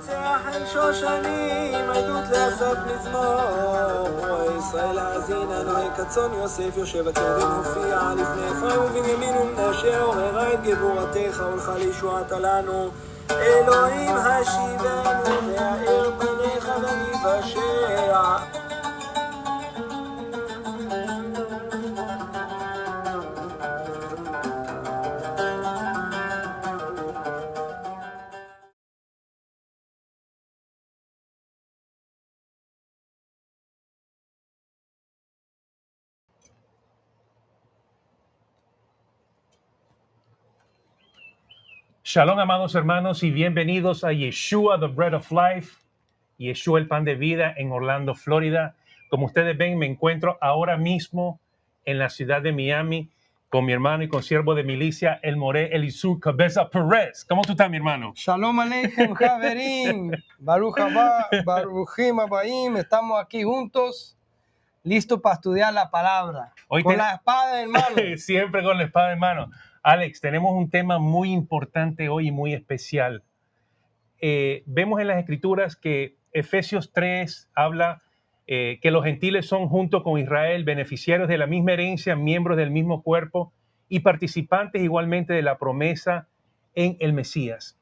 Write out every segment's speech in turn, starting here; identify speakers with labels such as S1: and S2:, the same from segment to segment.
S1: צחל שושנים, עדות לאסף מזמור. רואה ישראל האזינה, נוהי כצאן יוסף, יושב הצורדים הופיע לפני אפרים ובנימין ומנשה, עוררה את גבורתך, הולכה לישועתה לנו. אלוהים השיבנו, והאר פניך ונבשע.
S2: Shalom, amados hermanos, y bienvenidos a Yeshua, the Bread of Life, Yeshua, el pan de vida, en Orlando, Florida. Como ustedes ven, me encuentro ahora mismo en la ciudad de Miami con mi hermano y consiervo de milicia, el Moré Elisur Cabeza Pérez. ¿Cómo tú estás, mi hermano?
S3: Shalom Aleichem, Javerim, Baruch Haba, Baruchim Abaim, estamos aquí juntos, listos para estudiar la palabra,
S2: Hoy
S3: con la espada en mano.
S2: Siempre con la espada en mano. Alex, tenemos un tema muy importante hoy y muy especial. Vemos en las Escrituras que Efesios 3 habla que los gentiles son junto con Israel beneficiarios de la misma herencia, miembros del mismo cuerpo y participantes igualmente de la promesa en el Mesías.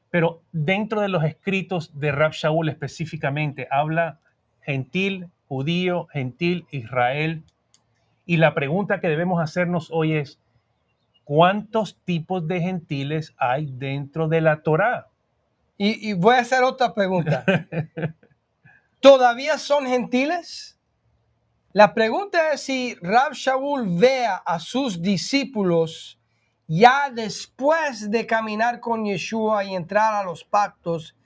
S2: Pero dentro de los escritos de Rab Shaul específicamente habla gentil, judío, gentil, Israel. Y la pregunta que debemos hacernos hoy es, ¿cuántos tipos de gentiles hay dentro de la Torá?
S3: Y voy a hacer otra pregunta. ¿Todavía son gentiles? La pregunta es si Rab Shaul vea a sus discípulos ya después de caminar con Yeshua y entrar a los pactos.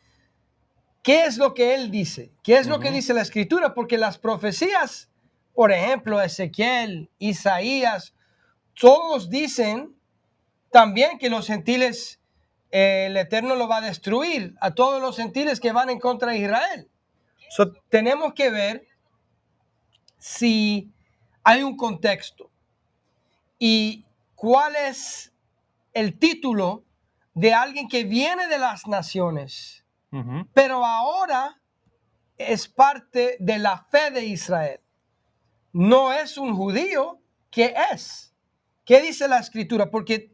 S3: ¿Qué es lo que él dice? ¿Qué es lo que dice la Escritura? Porque las profecías, por ejemplo, Ezequiel, Isaías, todos dicen también que los gentiles, el Eterno lo va a destruir a todos los gentiles que van en contra de Israel. Tenemos que ver si hay un contexto y cuál es el título de alguien que viene de las naciones, pero ahora es parte de la fe de Israel. No es un judío, ¿qué es? ¿Qué dice la Escritura? Porque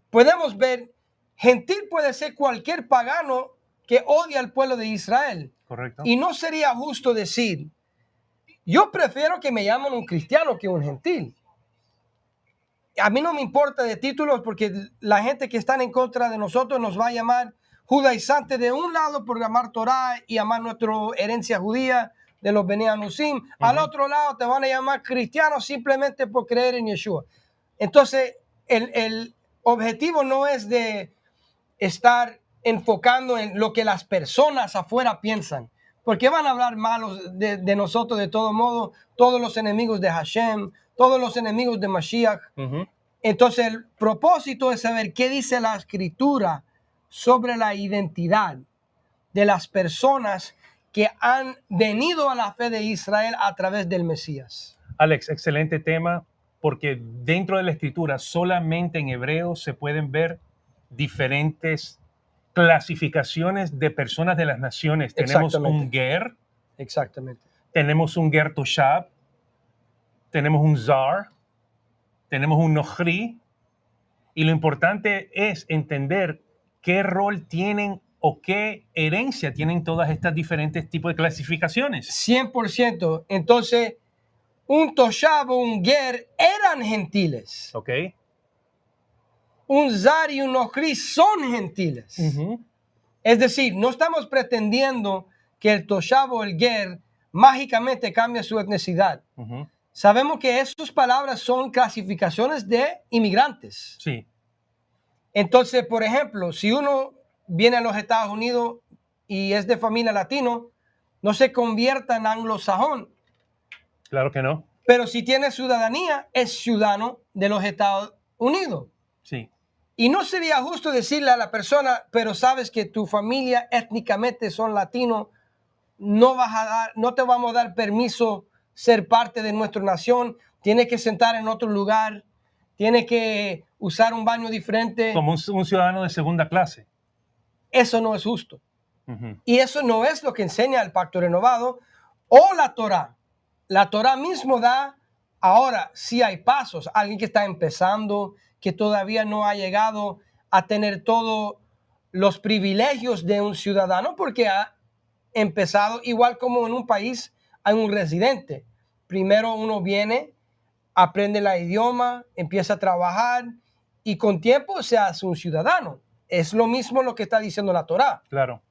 S3: podemos ver, gentil puede ser cualquier pagano que odia al pueblo de Israel.
S2: Correcto.
S3: Y no sería justo decir, yo prefiero que me llamen un cristiano que un gentil. A mí no me importa de títulos porque la gente que está en contra de nosotros nos va a llamar judaizantes de un lado por llamar Torah y llamar nuestra herencia judía de los Bnei Anusim. Al otro lado te van a llamar cristianos simplemente por creer en Yeshua. Entonces, el objetivo no es de estar enfocando en lo que las personas afuera piensan, porque van a hablar malos de nosotros de todo modo, todos los enemigos de Hashem, todos los enemigos de Mashiach. Entonces el propósito es saber qué dice la Escritura sobre la identidad de las personas que han venido a la fe de Israel a través del Mesías.
S2: Alex, excelente tema, porque dentro de la Escritura solamente en hebreo se pueden ver diferentes clasificaciones de personas de las naciones. Tenemos un ger,
S3: exactamente.
S2: Tenemos un ger toshab, tenemos un zar, tenemos un nohri, y lo importante es entender qué rol tienen o qué herencia tienen todas estas diferentes tipos de clasificaciones.
S3: 100%. Entonces, un toshab o un ger eran gentiles.
S2: Ok.
S3: Un zar y un nohri son gentiles. Es decir, no estamos pretendiendo que el toshab o el ger mágicamente cambie su etnicidad. Sabemos que esas palabras son clasificaciones de inmigrantes.
S2: Sí.
S3: Entonces, por ejemplo, si uno viene a los Estados Unidos y es de familia latino, no se convierta en anglosajón.
S2: Claro que no.
S3: Pero si tiene ciudadanía, es ciudadano de los Estados Unidos.
S2: Sí.
S3: Y no sería justo decirle a la persona, pero sabes que tu familia étnicamente son latinos, no te vamos a dar permiso ser parte de nuestra nación, tienes que sentar en otro lugar, tienes que usar un baño diferente.
S2: Como un ciudadano de segunda clase.
S3: Eso no es justo.
S2: Ujú.
S3: Y eso no es lo que enseña el pacto renovado o la Torá. La Torá mismo da, ahora sí hay pasos. Alguien que está empezando, que todavía no ha llegado a tener todos los privilegios de un ciudadano porque ha empezado, igual como en un país hay un residente. Primero uno viene, aprende el idioma, empieza a trabajar y con tiempo se hace un ciudadano. Es lo mismo lo que está diciendo la Torá.
S2: Claro.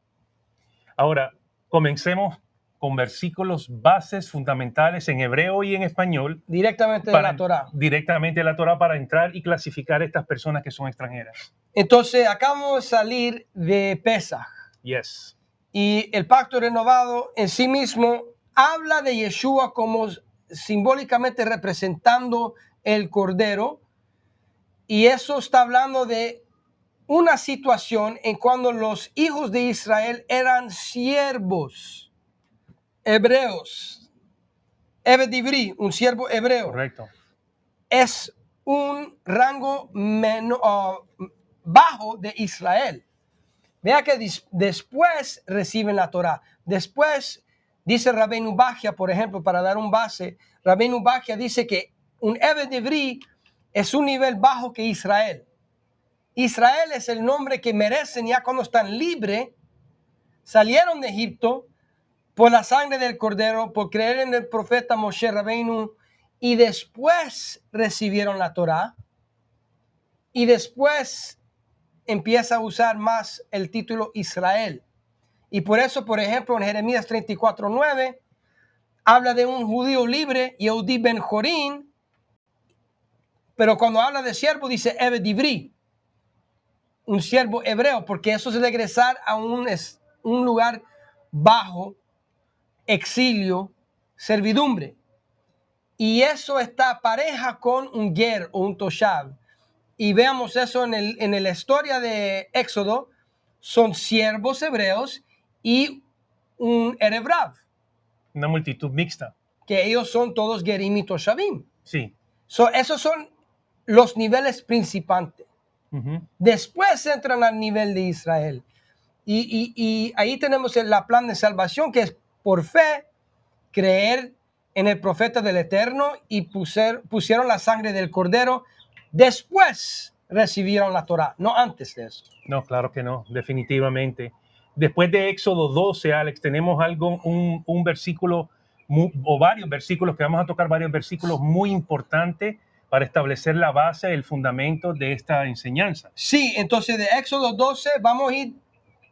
S2: Ahora, comencemos con versículos bases fundamentales en hebreo y en español
S3: Directamente de la Torá.
S2: directamente de la Torah para entrar y clasificar a estas personas que son extranjeras.
S3: Entonces, acabamos de salir de Pesaj
S2: Yes.
S3: y el pacto renovado en sí mismo habla de Yeshua como simbólicamente representando el Cordero, y eso está hablando de una situación en cuando los hijos de Israel eran siervos hebreos. Eved Ivri, un siervo hebreo,
S2: Correcto.
S3: es un rango bajo de Israel. Vea que después reciben la Torá. Después dice Rabbeinu Bachia, por ejemplo, para dar un base, Rabbeinu Bachia dice que un Eved Ivri es un nivel bajo que Israel. Israel es el nombre que merecen ya cuando están libres, salieron de Egipto por la sangre del Cordero, por creer en el profeta Moshe Rabbeinu, y después recibieron la Torá, y después empieza a usar más el título Israel. Y por eso, por ejemplo, en Jeremías 34:9, habla de un judío libre, Yehudi Ben Jorín, pero cuando habla de siervo dice Eved Ivri, un siervo hebreo, porque eso es regresar a un lugar bajo, exilio, servidumbre. Y eso está pareja con un ger o un toshav. Y veamos eso en la historia de Éxodo. Son siervos hebreos y un erev rav,
S2: Una multitud mixta.
S3: que ellos son todos gerim y toshavim.
S2: Sí.
S3: Esos son los niveles principales.
S2: Ujú.
S3: Después entran al nivel de Israel. Y ahí tenemos la plan de salvación, que es por fe, creer en el profeta del Eterno, y pusieron la sangre del Cordero. Después recibieron la Torá, no antes de eso.
S2: No, claro que no, definitivamente. Después de Éxodo 12, Alex, tenemos un versículo o varios versículos, que vamos a tocar varios versículos muy importantes para establecer la base, el fundamento de esta enseñanza.
S3: Sí, entonces de Éxodo 12 vamos a ir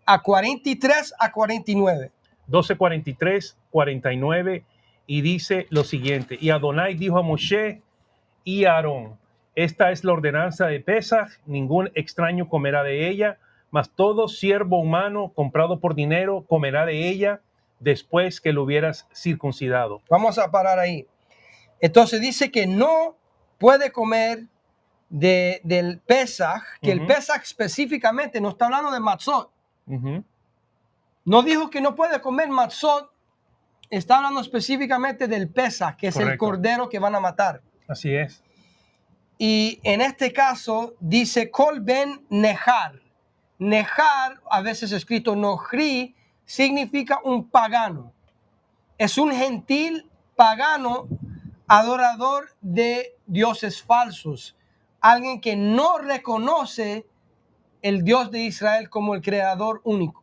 S3: a 43 a 49.
S2: 12, 43, 49, y dice lo siguiente: y Adonai dijo a Moshe y a Aarón: esta es la ordenanza de Pesaj, ningún extraño comerá de ella, mas todo siervo humano comprado por dinero comerá de ella después que lo hubieras circuncidado.
S3: Vamos a parar ahí. Entonces dice que no puede comer del Pesaj, que el
S2: Ujú.
S3: Pesaj específicamente no está hablando de matzot.
S2: Ujú.
S3: No dijo que no puede comer matzot, está hablando específicamente del Pesaj, que es el
S2: Correcto.
S3: cordero que van a matar.
S2: Así es.
S3: Y en este caso dice Kol ben Nejar. Nejar, a veces escrito Nohri, significa un pagano. Es un gentil pagano adorador de dioses falsos. Alguien que no reconoce el Dios de Israel como el creador único.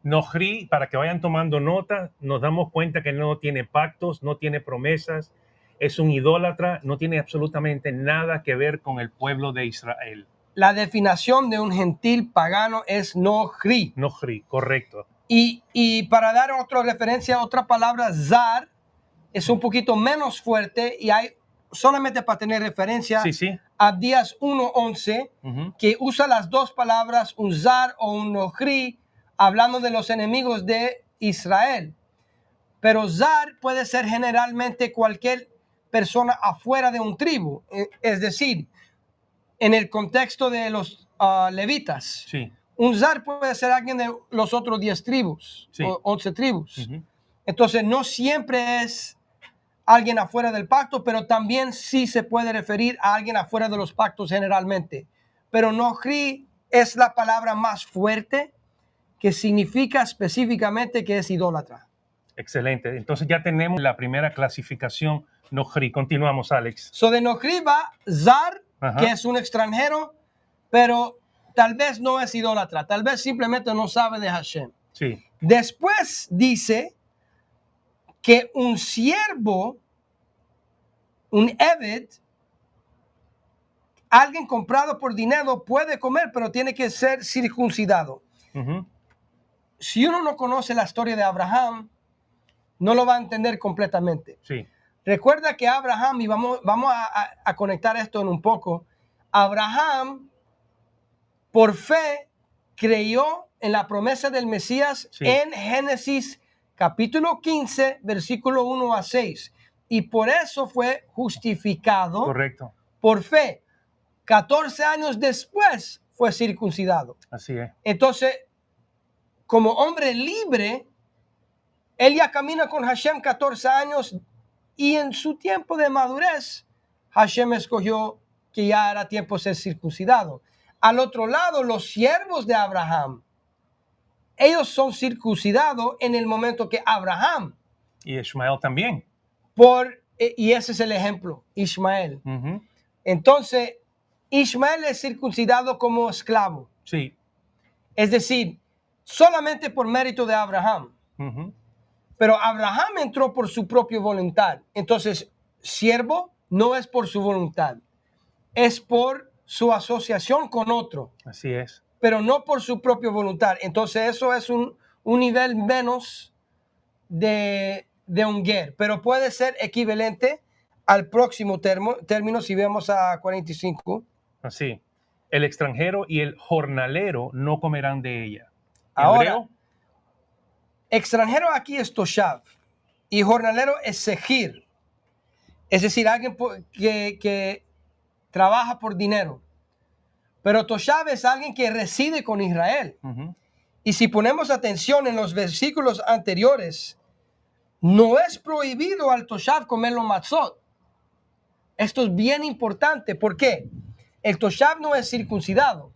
S2: Nohri, para que vayan tomando nota, nos damos cuenta que no tiene pactos, no tiene promesas, es un idólatra, no tiene absolutamente nada que ver con el pueblo de Israel.
S3: La definición de un gentil pagano es Nohri.
S2: Nohri, correcto.
S3: Y para dar otra referencia, otra palabra, zar, es un poquito menos fuerte, y hay solamente para tener referencia
S2: Sí, sí.
S3: Abdías 1:11,
S2: Ujú.
S3: que usa las dos palabras, un zar o un nohri, hablando de los enemigos de Israel. Pero zar puede ser generalmente cualquier persona afuera de un tribu, es decir, en el contexto de los levitas.
S2: Sí.
S3: Un zar puede ser alguien de los otros 10 tribus,
S2: Sí.
S3: o 11 tribus.
S2: Ujú.
S3: Entonces, no siempre es alguien afuera del pacto, pero también sí se puede referir a alguien afuera de los pactos generalmente. Pero Nohri es la palabra más fuerte, que significa específicamente que es idólatra.
S2: Excelente. Entonces ya tenemos la primera clasificación Nohri. Continuamos, Alex.
S3: So de Nohri va Zar,
S2: Ajá.
S3: que es un extranjero, pero tal vez no es idólatra, tal vez simplemente no sabe de Hashem.
S2: Sí,
S3: Después dice que un siervo, un Eved, alguien comprado por dinero puede comer, pero tiene que ser circuncidado.
S2: ujú,
S3: Si uno no conoce la historia de Abraham, no lo va a entender completamente.
S2: sí,
S3: Recuerda que Abraham, y vamos a conectar esto en un poco, Abraham por fe creyó en la promesa del Mesías
S2: Sí.
S3: en Génesis capítulo 15, versículo 1 a 6. Y por eso fue justificado
S2: correcto.
S3: por fe. 14 años después fue circuncidado.
S2: Así es.
S3: Entonces, como hombre libre, él ya camina con Hashem 14 años y en su tiempo de madurez, Hashem escogió que ya era tiempo de ser circuncidado. Al otro lado, los siervos de Abraham, ellos son circuncidados en el momento que Abraham,
S2: Y Ishmael también.
S3: y ese es el ejemplo, Ismael.
S2: Ujú,
S3: Entonces, Ismael es circuncidado como esclavo,
S2: sí.
S3: es decir, solamente por mérito de Abraham.
S2: Ujú,
S3: Pero Abraham entró por su propia voluntad. Entonces, siervo no es por su voluntad, es por su asociación con otro,
S2: así es.
S3: pero no por su propia voluntad. Entonces, eso es un nivel menos de un ger, pero puede ser equivalente al próximo término si vemos a 45.
S2: Así. El extranjero y el jornalero no comerán de ella.
S3: Ahora,
S2: Hebreo,
S3: extranjero aquí es toshav y jornalero es sejir, es decir, alguien que trabaja por dinero. Pero toshav es alguien que reside con Israel.
S2: ujú,
S3: Y si ponemos atención en los versículos anteriores, no es prohibido al toshav comer los matzot. Esto es bien importante. ¿Por qué? El toshav no es circuncidado.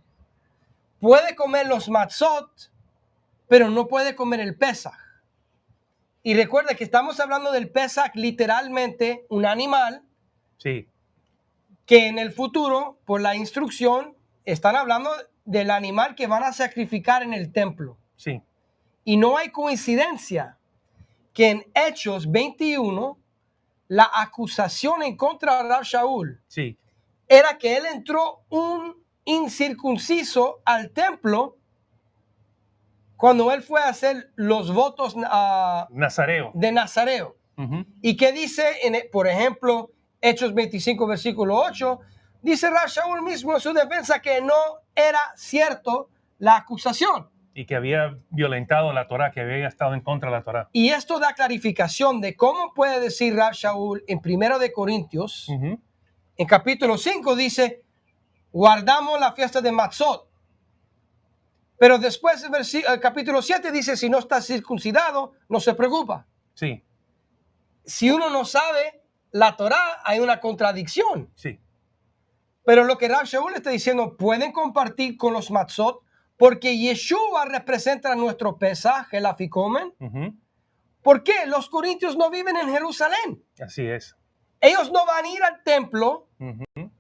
S3: Puede comer los matzot, pero no puede comer el pesach. Y recuerda que estamos hablando del pesach, literalmente un animal
S2: sí,
S3: que en el futuro, por la instrucción, están hablando del animal que van a sacrificar en el templo.
S2: sí,
S3: Y no hay coincidencia que en Hechos 21, la acusación en contra de Rav Shaul
S2: sí,
S3: era que él entró un incircunciso al templo cuando él fue a hacer los votos
S2: Nazareo.
S3: de Nazareo.
S2: Ujú,
S3: ¿Y qué dice, por ejemplo, Hechos 25, versículo 8? Dice Rav Shaul mismo en su defensa que no era cierto la acusación.
S2: y que había violentado la Torá, que había estado en contra de la Torá.
S3: Y esto da clarificación de cómo puede decir Rav Shaul en 1 de Corintios,
S2: Ujú,
S3: en capítulo 5 dice, guardamos la fiesta de Matzot. Pero después el capítulo 7 dice, si no está circuncidado, no se preocupa.
S2: sí,
S3: Si uno no sabe la Torá, hay una contradicción.
S2: sí,
S3: Pero lo que Rav Shaul está diciendo, pueden compartir con los Matzot, porque Yeshua representa nuestro Pesaj, el Afikomen.
S2: ujú,
S3: ¿Por qué? Los corintios no viven en Jerusalén.
S2: así es.
S3: Ellos no van a ir al templo
S2: Ujú,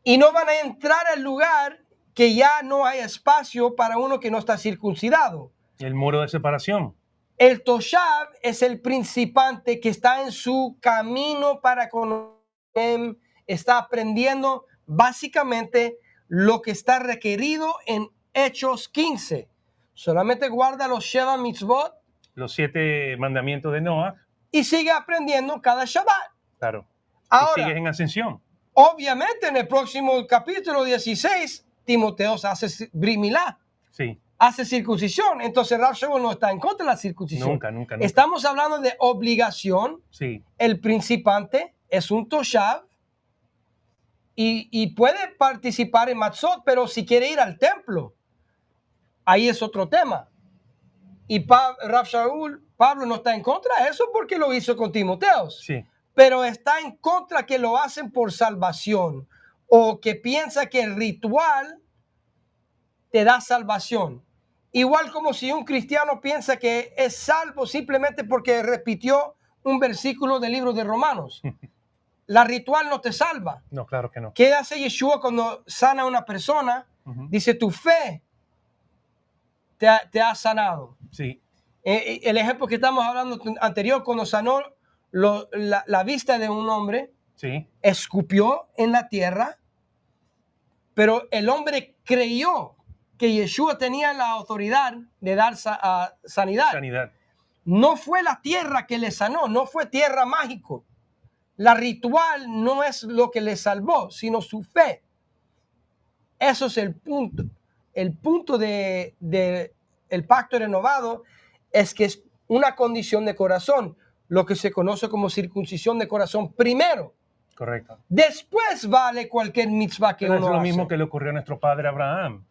S3: y no van a entrar al lugar que ya no hay espacio para uno que no está circuncidado.
S2: el muro de separación.
S3: El Toshav es el principante que está en su camino para conocer, está aprendiendo básicamente lo que está requerido en Hechos 15. Solamente guarda los Sheva Mitzvot
S2: Los 7 mandamientos de Noah,
S3: y sigue aprendiendo cada Shabbat.
S2: claro. Y
S3: Ahora,
S2: sigues en ascensión.
S3: obviamente en el próximo capítulo 16, Timoteo hace Brit Milá,
S2: Sí,
S3: hace circuncisión. Entonces Rav Shaul no está en contra de la circuncisión.
S2: nunca, nunca, nunca.
S3: Estamos hablando de obligación.
S2: Sí,
S3: El principante es un toshav y puede participar en matzot, pero si quiere ir al templo, ahí es otro tema. Y Rav Shaul, Pablo no está en contra de eso porque lo hizo con Timoteo.
S2: sí,
S3: Pero está en contra que lo hacen por salvación o que piensa que el ritual te da salvación. Igual como si un cristiano piensa que es salvo simplemente porque repitió un versículo del libro de Romanos. La ritual no te salva.
S2: No, claro que no.
S3: ¿Qué hace Yeshua cuando sana a una persona?
S2: Ujú.
S3: Dice, tu fe te ha sanado.
S2: Sí,
S3: El ejemplo que estamos hablando anterior, cuando sanó la vista de un hombre,
S2: sí,
S3: escupió en la tierra, pero el hombre creyó que Yeshua tenía la autoridad de dar sanidad.
S2: sanidad.
S3: No fue la tierra que le sanó, no fue tierra mágico. La ritual no es lo que le salvó, sino su fe. Eso es el punto. El punto de el pacto renovado es que es una condición de corazón, lo que se conoce como circuncisión de corazón primero.
S2: Correcto.
S3: Después vale cualquier mitzvah que
S2: Pero es
S3: uno
S2: lo
S3: hace.
S2: mismo que le ocurrió a nuestro padre Abraham.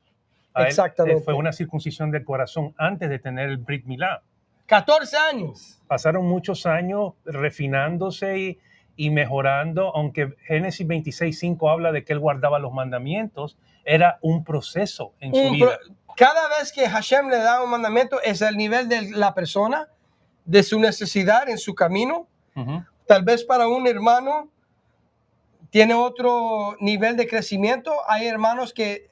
S2: A él,
S3: Exactamente.
S2: fue una circuncisión del corazón antes de tener el Brit Milá.
S3: 14 años.
S2: Pasaron muchos años refinándose y mejorando, aunque Génesis 26:5 habla de que él guardaba los mandamientos, era un proceso en su vida.
S3: Cada vez que Hashem le da un mandamiento es el nivel de la persona, de su necesidad en su camino.
S2: Ujú.
S3: Tal vez para un hermano tiene otro nivel de crecimiento. Hay hermanos que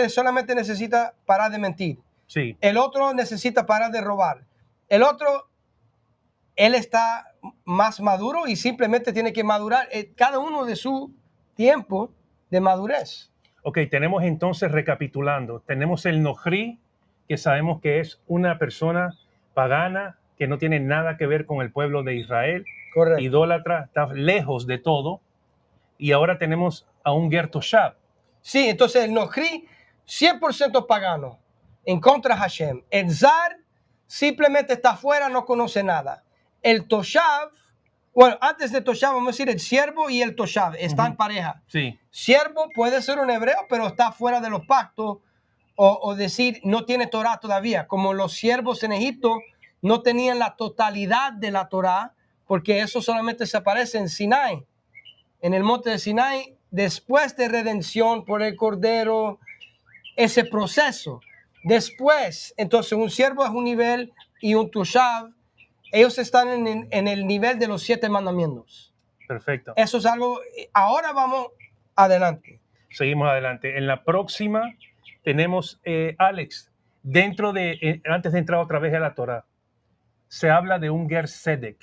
S3: solamente necesita parar de mentir.
S2: Sí,
S3: El otro necesita parar de robar. El otro, él está más maduro y simplemente tiene que madurar. Cada uno de su tiempo de madurez.
S2: ok, tenemos entonces, recapitulando, tenemos el Nohri, que sabemos que es una persona pagana que no tiene nada que ver con el pueblo de Israel,
S3: Correcto.
S2: idólatra, está lejos de todo. Y ahora tenemos a un Ger Toshav.
S3: Sí, entonces el Nohri, 100% pagano, en contra de Hashem. El Zar simplemente está afuera, no conoce nada. El Toshav, bueno, antes de Toshav, vamos a decir el siervo y el Toshav, están en pareja.
S2: Sí,
S3: Siervo puede ser un hebreo, pero está fuera de los pactos, o decir, no tiene Torah todavía, como los siervos en Egipto no tenían la totalidad de la Torah, porque eso solamente se aparece en Sinai, en el monte de Sinai, después de redención por el Cordero, ese proceso. Después, entonces un siervo es un nivel y un Toshav, ellos están en el nivel de los 7 mandamientos.
S2: perfecto.
S3: Eso es algo, ahora vamos adelante.
S2: Seguimos adelante. En la próxima tenemos, Alex, antes de entrar otra vez a la Torah, se habla de un Ger Sedek,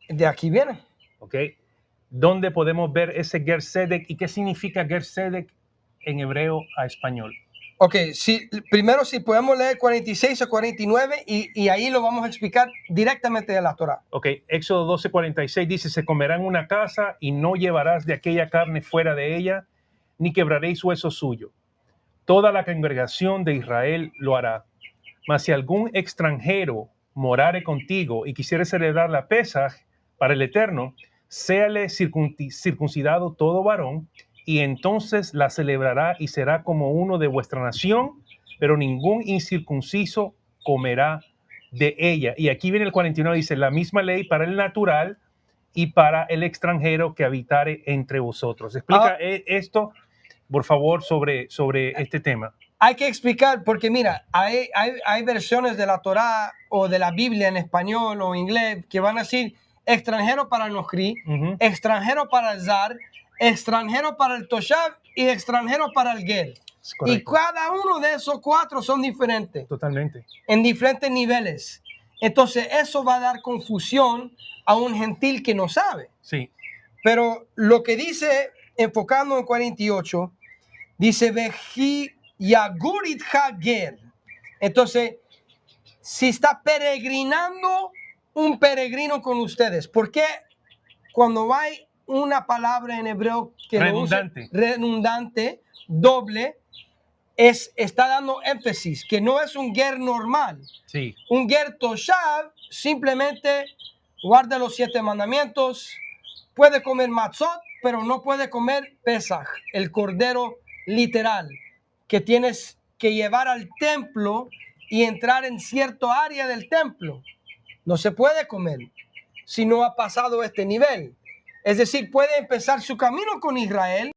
S3: De aquí viene.
S2: ¿ok? ¿Dónde podemos ver ese Ger Sedek y qué significa Ger Sedek en hebreo a español?
S3: Ok, primero si podemos leer 46 o 49 y ahí lo vamos a explicar directamente de la Torah.
S2: Ok, Éxodo 12:46 dice, se comerá en una casa y no llevarás de aquella carne fuera de ella, ni quebraréis hueso suyo. Toda la congregación de Israel lo hará. Mas si algún extranjero morare contigo y quisiere celebrar la Pesaj para el Eterno, séale circuncidado todo varón, y entonces la celebrará y será como uno de vuestra nación, pero ningún incircunciso comerá de ella. Y aquí viene el 49, dice, la misma ley para el natural y para el extranjero que habitare entre vosotros. Explica esto, por favor, sobre este tema.
S3: Hay que explicar, porque mira, hay versiones de la Torah o de la Biblia en español o inglés que van a decir extranjero para el Nohri,
S2: Ujú.
S3: extranjero para el Zar, extranjero para el Toshav y extranjero para el Ger.
S2: Es correcto.
S3: Y cada uno de esos 4 son diferentes,
S2: Totalmente.
S3: en diferentes niveles. Entonces eso va a dar confusión a un gentil que no sabe.
S2: Sí,
S3: Pero lo que dice, enfocando en 48, dice, Veji Yagurit Hager. Entonces, si está peregrinando un peregrino con ustedes, ¿por qué cuando hay una palabra en hebreo que
S2: redundante,
S3: redundante, doble, está dando énfasis, que no es un ger normal?
S2: sí,
S3: Un ger toshav simplemente guarda los 7 mandamientos, puede comer matzot, pero no puede comer pesaj, el cordero literal, que tienes que llevar al templo y entrar en cierto área del templo. No se puede comer si no ha pasado este nivel. Es decir, puede empezar su camino con Israel,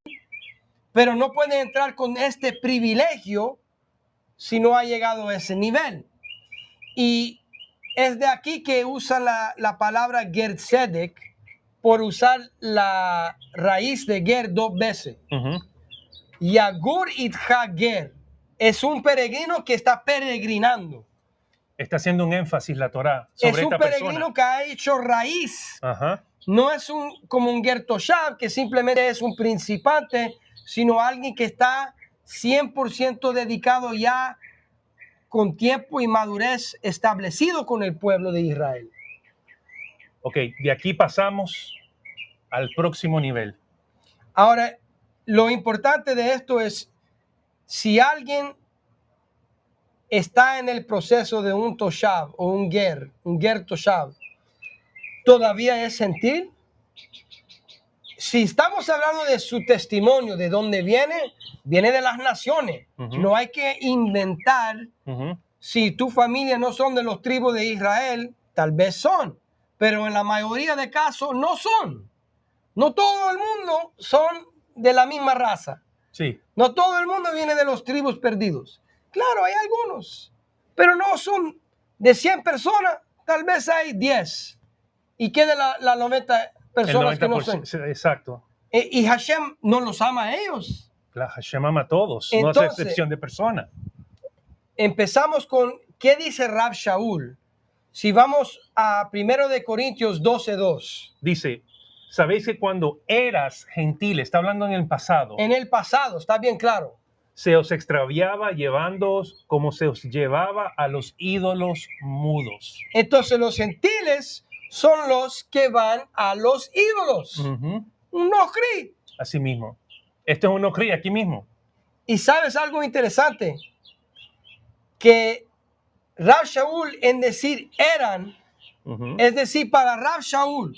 S3: pero no puede entrar con este privilegio si no ha llegado a ese nivel. Y es de aquí que usa la palabra Ger Tzedek por usar la raíz de Ger 2 veces.
S2: Ujú.
S3: Yagur itcha Ger es un peregrino que está peregrinando.
S2: Está haciendo un énfasis la Torá
S3: Es
S2: sobre
S3: un
S2: esta
S3: peregrino
S2: persona.
S3: que ha hecho raíz.
S2: Ajá.
S3: No es como un Ger Toshav, que simplemente es un principante, sino alguien que está 100% dedicado ya con tiempo y madurez establecido con el pueblo de Israel.
S2: Ok, de aquí pasamos al próximo nivel.
S3: Ahora, lo importante de esto es, si alguien está en el proceso de un Toshav o un Ger Toshav, ¿todavía es gentil? Si estamos hablando de su testimonio, de dónde viene, viene de las naciones.
S2: Ujú.
S3: No hay que inventar.
S2: Ujú.
S3: Si tu familia no son de los tribus de Israel, tal vez son, pero en la mayoría de casos no son. No todo el mundo son de la misma raza.
S2: Sí,
S3: No todo el mundo viene de los tribus perdidos. Claro, hay algunos, pero no son de 100 personas, tal vez hay 10. Y queda la 90
S2: el
S3: personas que no son.
S2: 90%. Exacto.
S3: Y Hashem no los ama a ellos.
S2: La Hashem ama a todos, no hace
S3: Entonces,
S2: excepción de persona.
S3: empezamos con ¿qué dice Rab Shaul? Si vamos a 1 de Corintios 12:2.
S2: Dice, sabéis que cuando eras gentil, está hablando en el pasado,
S3: En el pasado, está bien claro.
S2: se os extraviaba llevándoos como se os llevaba a los ídolos mudos.
S3: Entonces los gentiles son los que van a los ídolos.
S2: Ujú.
S3: Un nochri.
S2: Así mismo. Esto es un ocri aquí mismo.
S3: Y sabes algo interesante, que Rab Shaul en decir eran,
S2: Ujú.
S3: es decir, para Rab Shaul,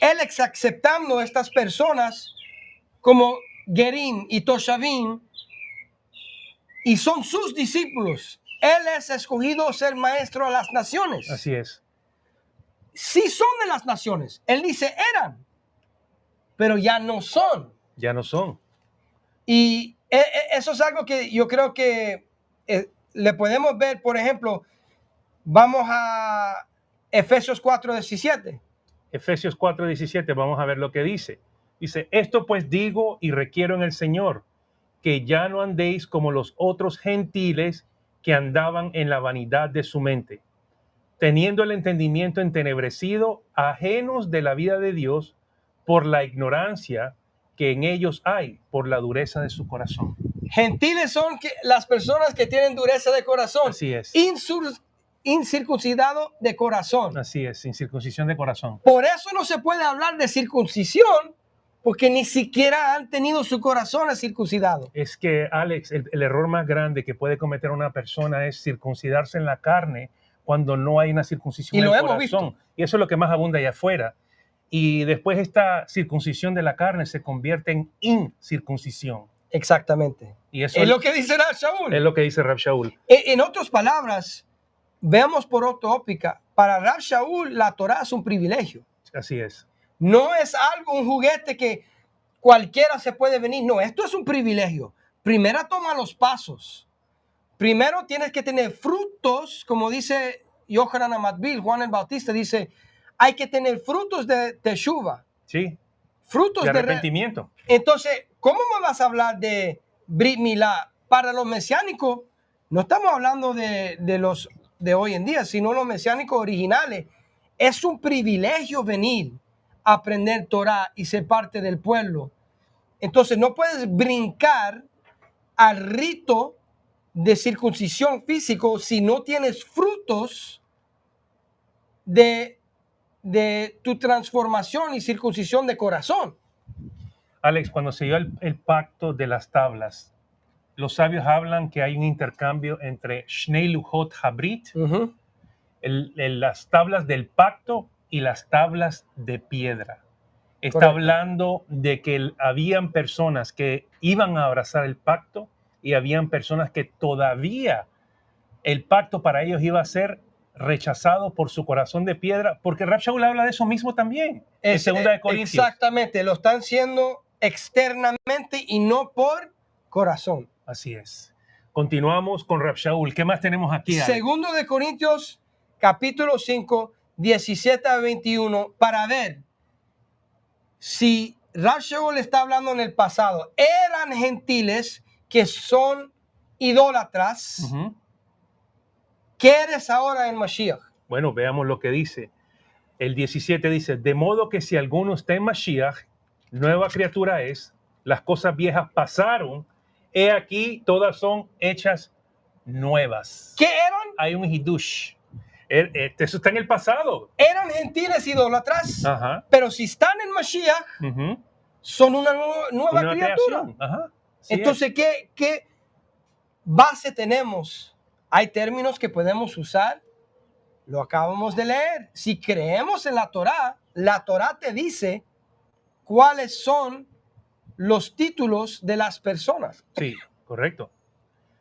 S3: él está aceptando a estas personas como Gerim y Toshavim y son sus discípulos. Él es escogido ser maestro a las naciones.
S2: Así es.
S3: Sí son de las naciones. Él dice eran, pero ya no son.
S2: Ya no son.
S3: Y eso es algo que yo creo que le podemos ver, por ejemplo, vamos a Efesios 4:17.
S2: Efesios 4:17, vamos a ver lo que dice. Dice, esto pues digo y requiero en el Señor, que ya no andéis como los otros gentiles que andaban en la vanidad de su mente, teniendo el entendimiento entenebrecido, ajenos de la vida de Dios, por la ignorancia que en ellos hay, por la dureza de su corazón.
S3: Gentiles son las personas que tienen dureza de corazón.
S2: Así es.
S3: Incircuncidado de corazón.
S2: Así es, sin circuncisión de corazón.
S3: Por eso no se puede hablar de circuncisión, porque ni siquiera han tenido su corazón circuncidado.
S2: Es que, Alex, el error más grande que puede cometer una persona es circuncidarse en la carne cuando no hay una circuncisión
S3: Y lo
S2: del
S3: hemos
S2: corazón.
S3: visto.
S2: Y eso es lo que más abunda allá afuera. Y después esta circuncisión de la carne se convierte en incircuncisión.
S3: Exactamente.
S2: Y eso
S3: Es lo que dice Rab Shaul.
S2: es lo que dice Rab Shaul.
S3: En otras palabras, veamos por otra óptica. Para Rab Shaul, la Torah es un privilegio.
S2: Así es.
S3: No es algo, un juguete que cualquiera se puede venir. No, esto es un privilegio. Primero toma los pasos. Primero tienes que tener frutos, como dice Yohanan Amatbil, Juan el Bautista, dice, hay que tener frutos de teshuva.
S2: Sí,
S3: Frutos
S2: de
S3: de
S2: arrepentimiento.
S3: Entonces, ¿cómo me vas a hablar de Brit Milá? Para los mesiánicos, no estamos hablando de los de hoy en día, sino los mesiánicos originales. Es un privilegio venir a aprender Torah y ser parte del pueblo. Entonces, no puedes brincar al rito de circuncisión físico si no tienes frutos de tu transformación y circuncisión de corazón.
S2: Alex, cuando se dio el pacto de las tablas, los sabios hablan que hay un intercambio entre Shnei Luchot Habrit, las tablas del pacto y las tablas de piedra. Está
S3: Correcto.
S2: hablando de que habían personas que iban a abrazar el pacto y habían personas que todavía el pacto para ellos iba a ser rechazado por su corazón de piedra, porque Rab Shaul habla de eso mismo también en Segunda de Corintios.
S3: Exactamente, lo están haciendo externamente y no por corazón.
S2: Así es. Continuamos con Rab Shaul. ¿Qué más tenemos aquí, Alex?
S3: Segundo de Corintios, capítulo 5, 17 a 21, para ver si Rab Shaul está hablando en el pasado. Eran gentiles que son idólatras.
S2: Ujú.
S3: ¿Qué eres ahora en Mashiach?
S2: Bueno, veamos lo que dice. El 17 dice, de modo que si alguno está en Mashiach, nueva criatura es, las cosas viejas pasaron, he aquí, todas son hechas nuevas.
S3: ¿Qué eran?
S2: Hay un hidush. Eso está en el pasado.
S3: Eran gentiles idólatras,
S2: Ajá.
S3: pero si están en Mashiach,
S2: Ujú.
S3: son una nueva
S2: Una
S3: criatura.
S2: creación. Ajá. Sí es.
S3: Entonces, ¿qué base tenemos? Hay términos que podemos usar, lo acabamos de leer. Si creemos en la Torá te dice cuáles son los títulos de las personas.
S2: Sí, correcto.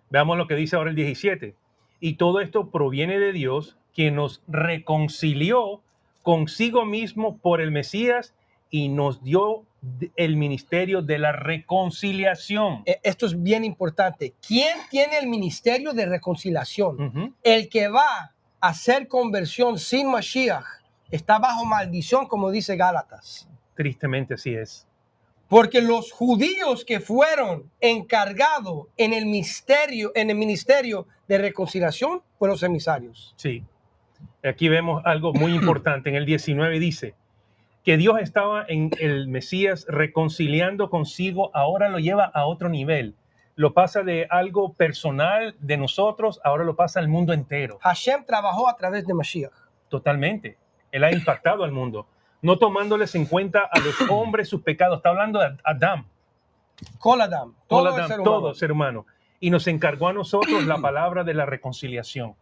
S2: Veamos lo que dice ahora el 17. Y todo esto proviene de Dios, quien nos reconcilió consigo mismo por el Mesías y nos dio el ministerio de la reconciliación.
S3: Esto es bien importante. ¿Quién tiene el ministerio de reconciliación?
S2: Ujú.
S3: El que va a hacer conversión sin Mashiach está bajo maldición, como dice Gálatas.
S2: Tristemente así es.
S3: Porque los judíos que fueron encargados en el ministerio de reconciliación fueron los emisarios.
S2: Sí. Aquí vemos algo muy importante. En el 19 dice que Dios estaba en el Mesías reconciliando consigo, ahora lo lleva a otro nivel. Lo pasa de algo personal de nosotros, ahora lo pasa al mundo entero.
S3: Hashem trabajó a través de Mashiach.
S2: Totalmente. Él ha impactado al mundo, no tomándoles en cuenta a los hombres sus pecados. Está hablando de Adán.
S3: Kol Adam, todo el ser humano.
S2: Todo ser humano. Y nos encargó a nosotros la palabra de la reconciliación.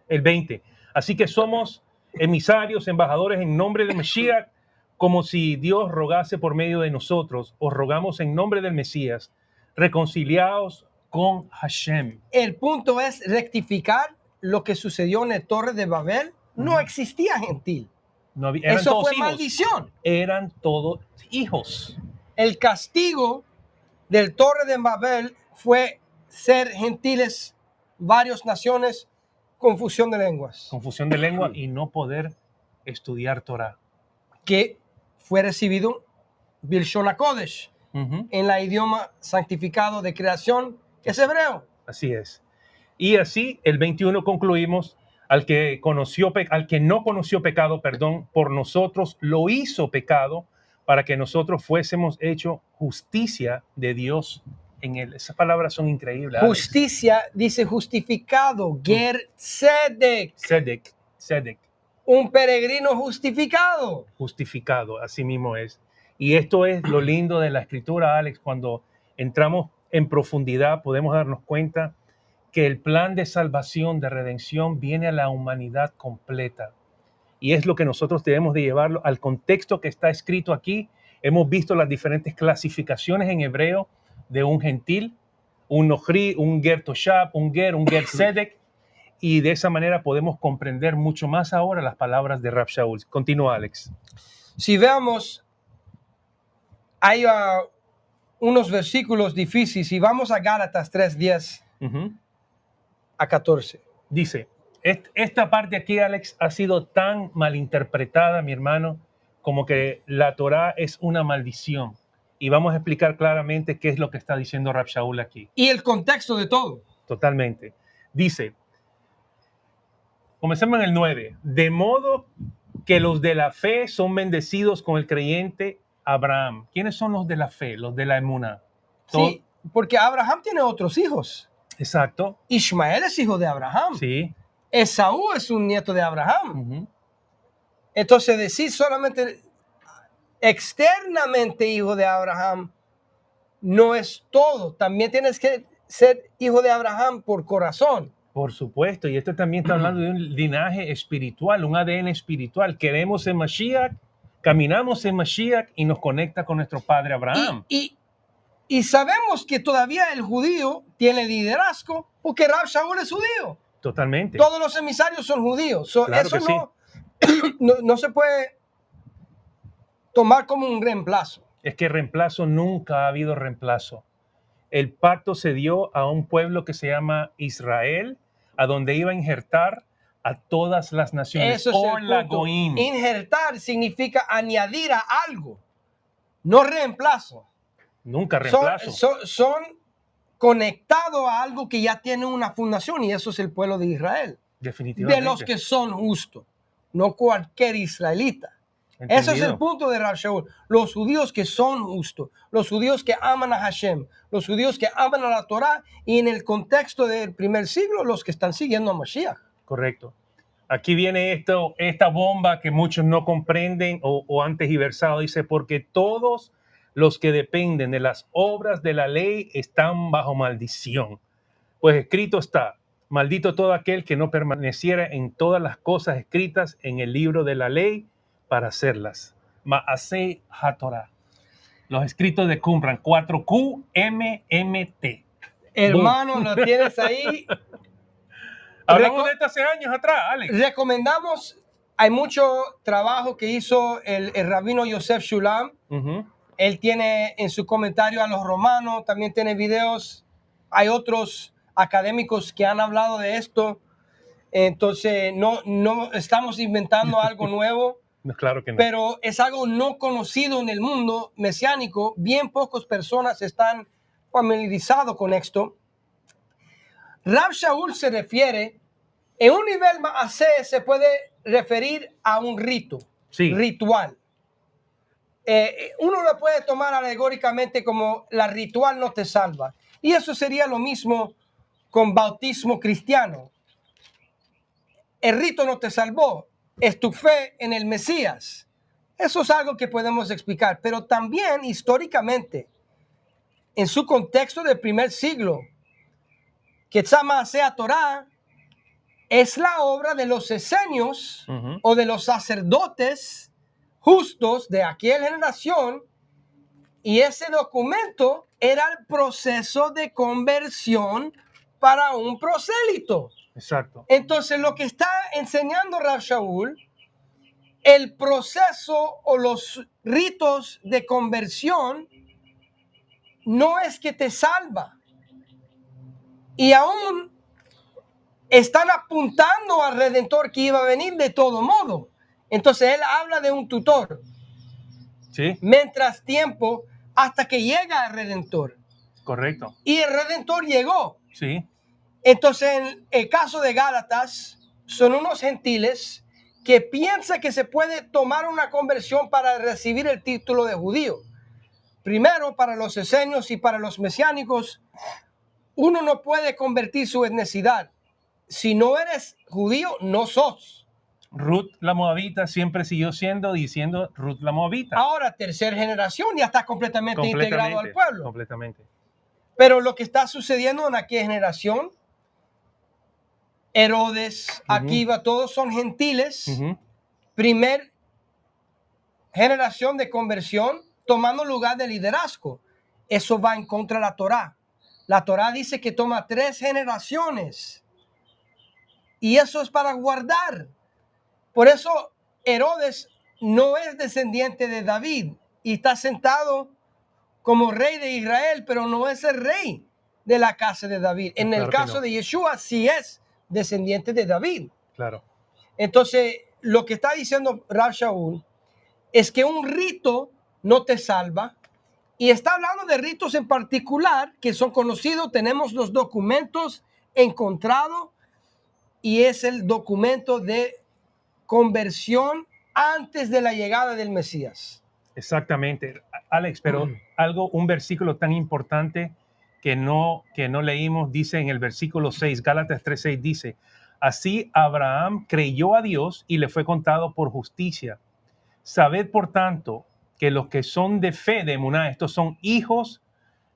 S2: El 20. Así que somos emisarios, embajadores en nombre de Mesías, como si Dios rogase por medio de nosotros. Os rogamos en nombre del Mesías, reconciliados con Hashem.
S3: El punto es rectificar lo que sucedió en la Torre de Babel. No existía gentil.
S2: No había, eran
S3: Eso
S2: todos
S3: fue
S2: hijos.
S3: maldición.
S2: Eran todos hijos.
S3: El castigo del Torre de Babel fue ser gentiles, varias naciones, confusión de lenguas,
S2: Confusión de lengua y no poder estudiar Torah.
S3: que fue recibido Bilshon HaKodesh
S2: Ujú.
S3: en la idioma santificado de creación, que es hebreo.
S2: Así es. Y así, el 21 concluimos, al que no conoció pecado, perdón, por nosotros lo hizo pecado, para que nosotros fuésemos hecho justicia de Dios en él. Esas palabras son increíbles. Alex.
S3: Justicia, dice justificado, Ger Tzedek,
S2: Tzedek,
S3: un peregrino justificado.
S2: justificado, así mismo es. Y esto es lo lindo de la escritura, Alex, cuando entramos en profundidad podemos darnos cuenta que el plan de salvación, de redención, viene a la humanidad completa. Y es lo que nosotros debemos de llevarlo al contexto que está escrito aquí. Hemos visto las diferentes clasificaciones en hebreo de un gentil, un nohri, un ger toshab, un ger tzedek, y de esa manera podemos comprender mucho más ahora las palabras de Rab Shaul. Continúa, Alex.
S3: Si veamos, hay unos versículos difíciles y vamos a Gálatas 3:10
S2: Ujú.
S3: a 14.
S2: Dice, esta parte aquí, Alex, ha sido tan malinterpretada, mi hermano, como que la Torá es una maldición. Y vamos a explicar claramente qué es lo que está diciendo Rab Shaul aquí.
S3: Y el contexto de todo.
S2: Totalmente. Dice, comencemos en el 9. De modo que los de la fe son bendecidos con el creyente Abraham. ¿Quiénes son los de la fe? Los de la emuná.
S3: Sí, porque Abraham tiene otros hijos.
S2: Exacto.
S3: Ismael es hijo de Abraham.
S2: Sí.
S3: Esaú es un nieto de Abraham.
S2: Ujú.
S3: Entonces decir solamente externamente hijo de Abraham no es todo. También tienes que ser hijo de Abraham por corazón.
S2: Por supuesto. Y esto también está hablando de un linaje espiritual, un ADN espiritual. Queremos en Mashiach, caminamos en Mashiach y nos conecta con nuestro padre Abraham.
S3: Y sabemos que todavía el judío tiene liderazgo porque Rab Shaul es judío.
S2: Totalmente.
S3: Todos los emisarios son judíos.
S2: Claro
S3: Eso
S2: que
S3: no se puede tomar como un reemplazo.
S2: Es que reemplazo nunca ha habido reemplazo. el pacto se dio a un pueblo que se llama Israel, a donde iba a injertar a todas las naciones.
S3: Eso es el
S2: la
S3: punto.
S2: goim.
S3: Injertar significa añadir a algo, no reemplazo.
S2: Nunca reemplazo.
S3: Son conectados a algo que ya tiene una fundación, y eso es el pueblo de Israel.
S2: Definitivamente.
S3: De los que son justos, no cualquier israelita.
S2: Entendido.
S3: Ese es el punto de Rav Shaul. Los judíos que son justos, los judíos que aman a Hashem, los judíos que aman a la Torah, y en el contexto del primer siglo, los que están siguiendo a Mashiach.
S2: Correcto. Aquí viene esta bomba que muchos no comprenden o han tergiversado. Dice, porque todos los que dependen de las obras de la ley están bajo maldición. Pues escrito está, maldito todo aquel que no permaneciera en todas las cosas escritas en el libro de la ley para hacerlas. Maaseh HaTorah. Los escritos de Qumran, 4QMMT.
S3: Hermano, lo tienes ahí.
S2: Hablamos de esto hace años atrás, Alex.
S3: Recomendamos, hay mucho trabajo que hizo el rabino Yosef Shulam. Él tiene en su comentario a los romanos, también tiene videos. Hay otros académicos que han hablado de esto. Entonces, no estamos inventando algo nuevo.
S2: No, claro que no.
S3: Pero es algo no conocido en el mundo mesiánico. Bien pocas personas están familiarizados con esto. Rav Shaul se refiere, en un nivel más se puede referir a un rito,
S2: sí.
S3: Ritual. Uno lo puede tomar alegóricamente como la ritual no te salva. Y eso sería lo mismo con bautismo cristiano. El rito no te salvó, es tu fe en el Mesías. Eso es algo que podemos explicar, pero también históricamente, en su contexto del primer siglo, Ketzat Maaseh HaTorah es la obra de los esenios o de los sacerdotes justos de aquella generación, y ese documento era el proceso de conversión para un prosélito.
S2: Exacto.
S3: Entonces, lo que está enseñando Rav Shaul, el proceso o los ritos de conversión no es que te salva. Y aún están apuntando al Redentor que iba a venir de todo modo. Entonces, él habla de un tutor.
S2: Sí.
S3: Mientras tiempo, hasta que llega el Redentor.
S2: Correcto.
S3: Y el Redentor llegó.
S2: Sí.
S3: Entonces, en el caso de Gálatas, son unos gentiles que piensan que se puede tomar una conversión para recibir el título de judío. Primero, para los esenios y para los mesiánicos, uno no puede convertir su etnicidad. Si no eres judío, no sos.
S2: Ruth la Moabita siempre siguió diciendo Ruth la Moabita.
S3: Ahora, tercera generación, ya está completamente integrado al pueblo.
S2: Completamente.
S3: Pero lo que está sucediendo en aquella generación, Herodes, Akiva, todos son gentiles. Primer generación de conversión, tomando lugar de liderazgo. Eso va en contra de la Torá. La Torá dice que toma 3 generaciones. Y eso es para guardar. Por eso Herodes no es descendiente de David y está sentado como rey de Israel, pero no es el rey de la casa de David. En el caso de Yeshua sí es descendiente de David.
S2: Claro.
S3: Entonces, lo que está diciendo Rav Shaul es que un rito no te salva, y está hablando de ritos en particular que son conocidos. Tenemos los documentos encontrados, y es el documento de conversión antes de la llegada del Mesías.
S2: Exactamente, Alex, pero un versículo tan importante que no leímos, dice en el versículo 6, Gálatas 3:6 dice, así Abraham creyó a Dios y le fue contado por justicia. Sabed, por tanto, que los que son de fe, de emuná, estos son hijos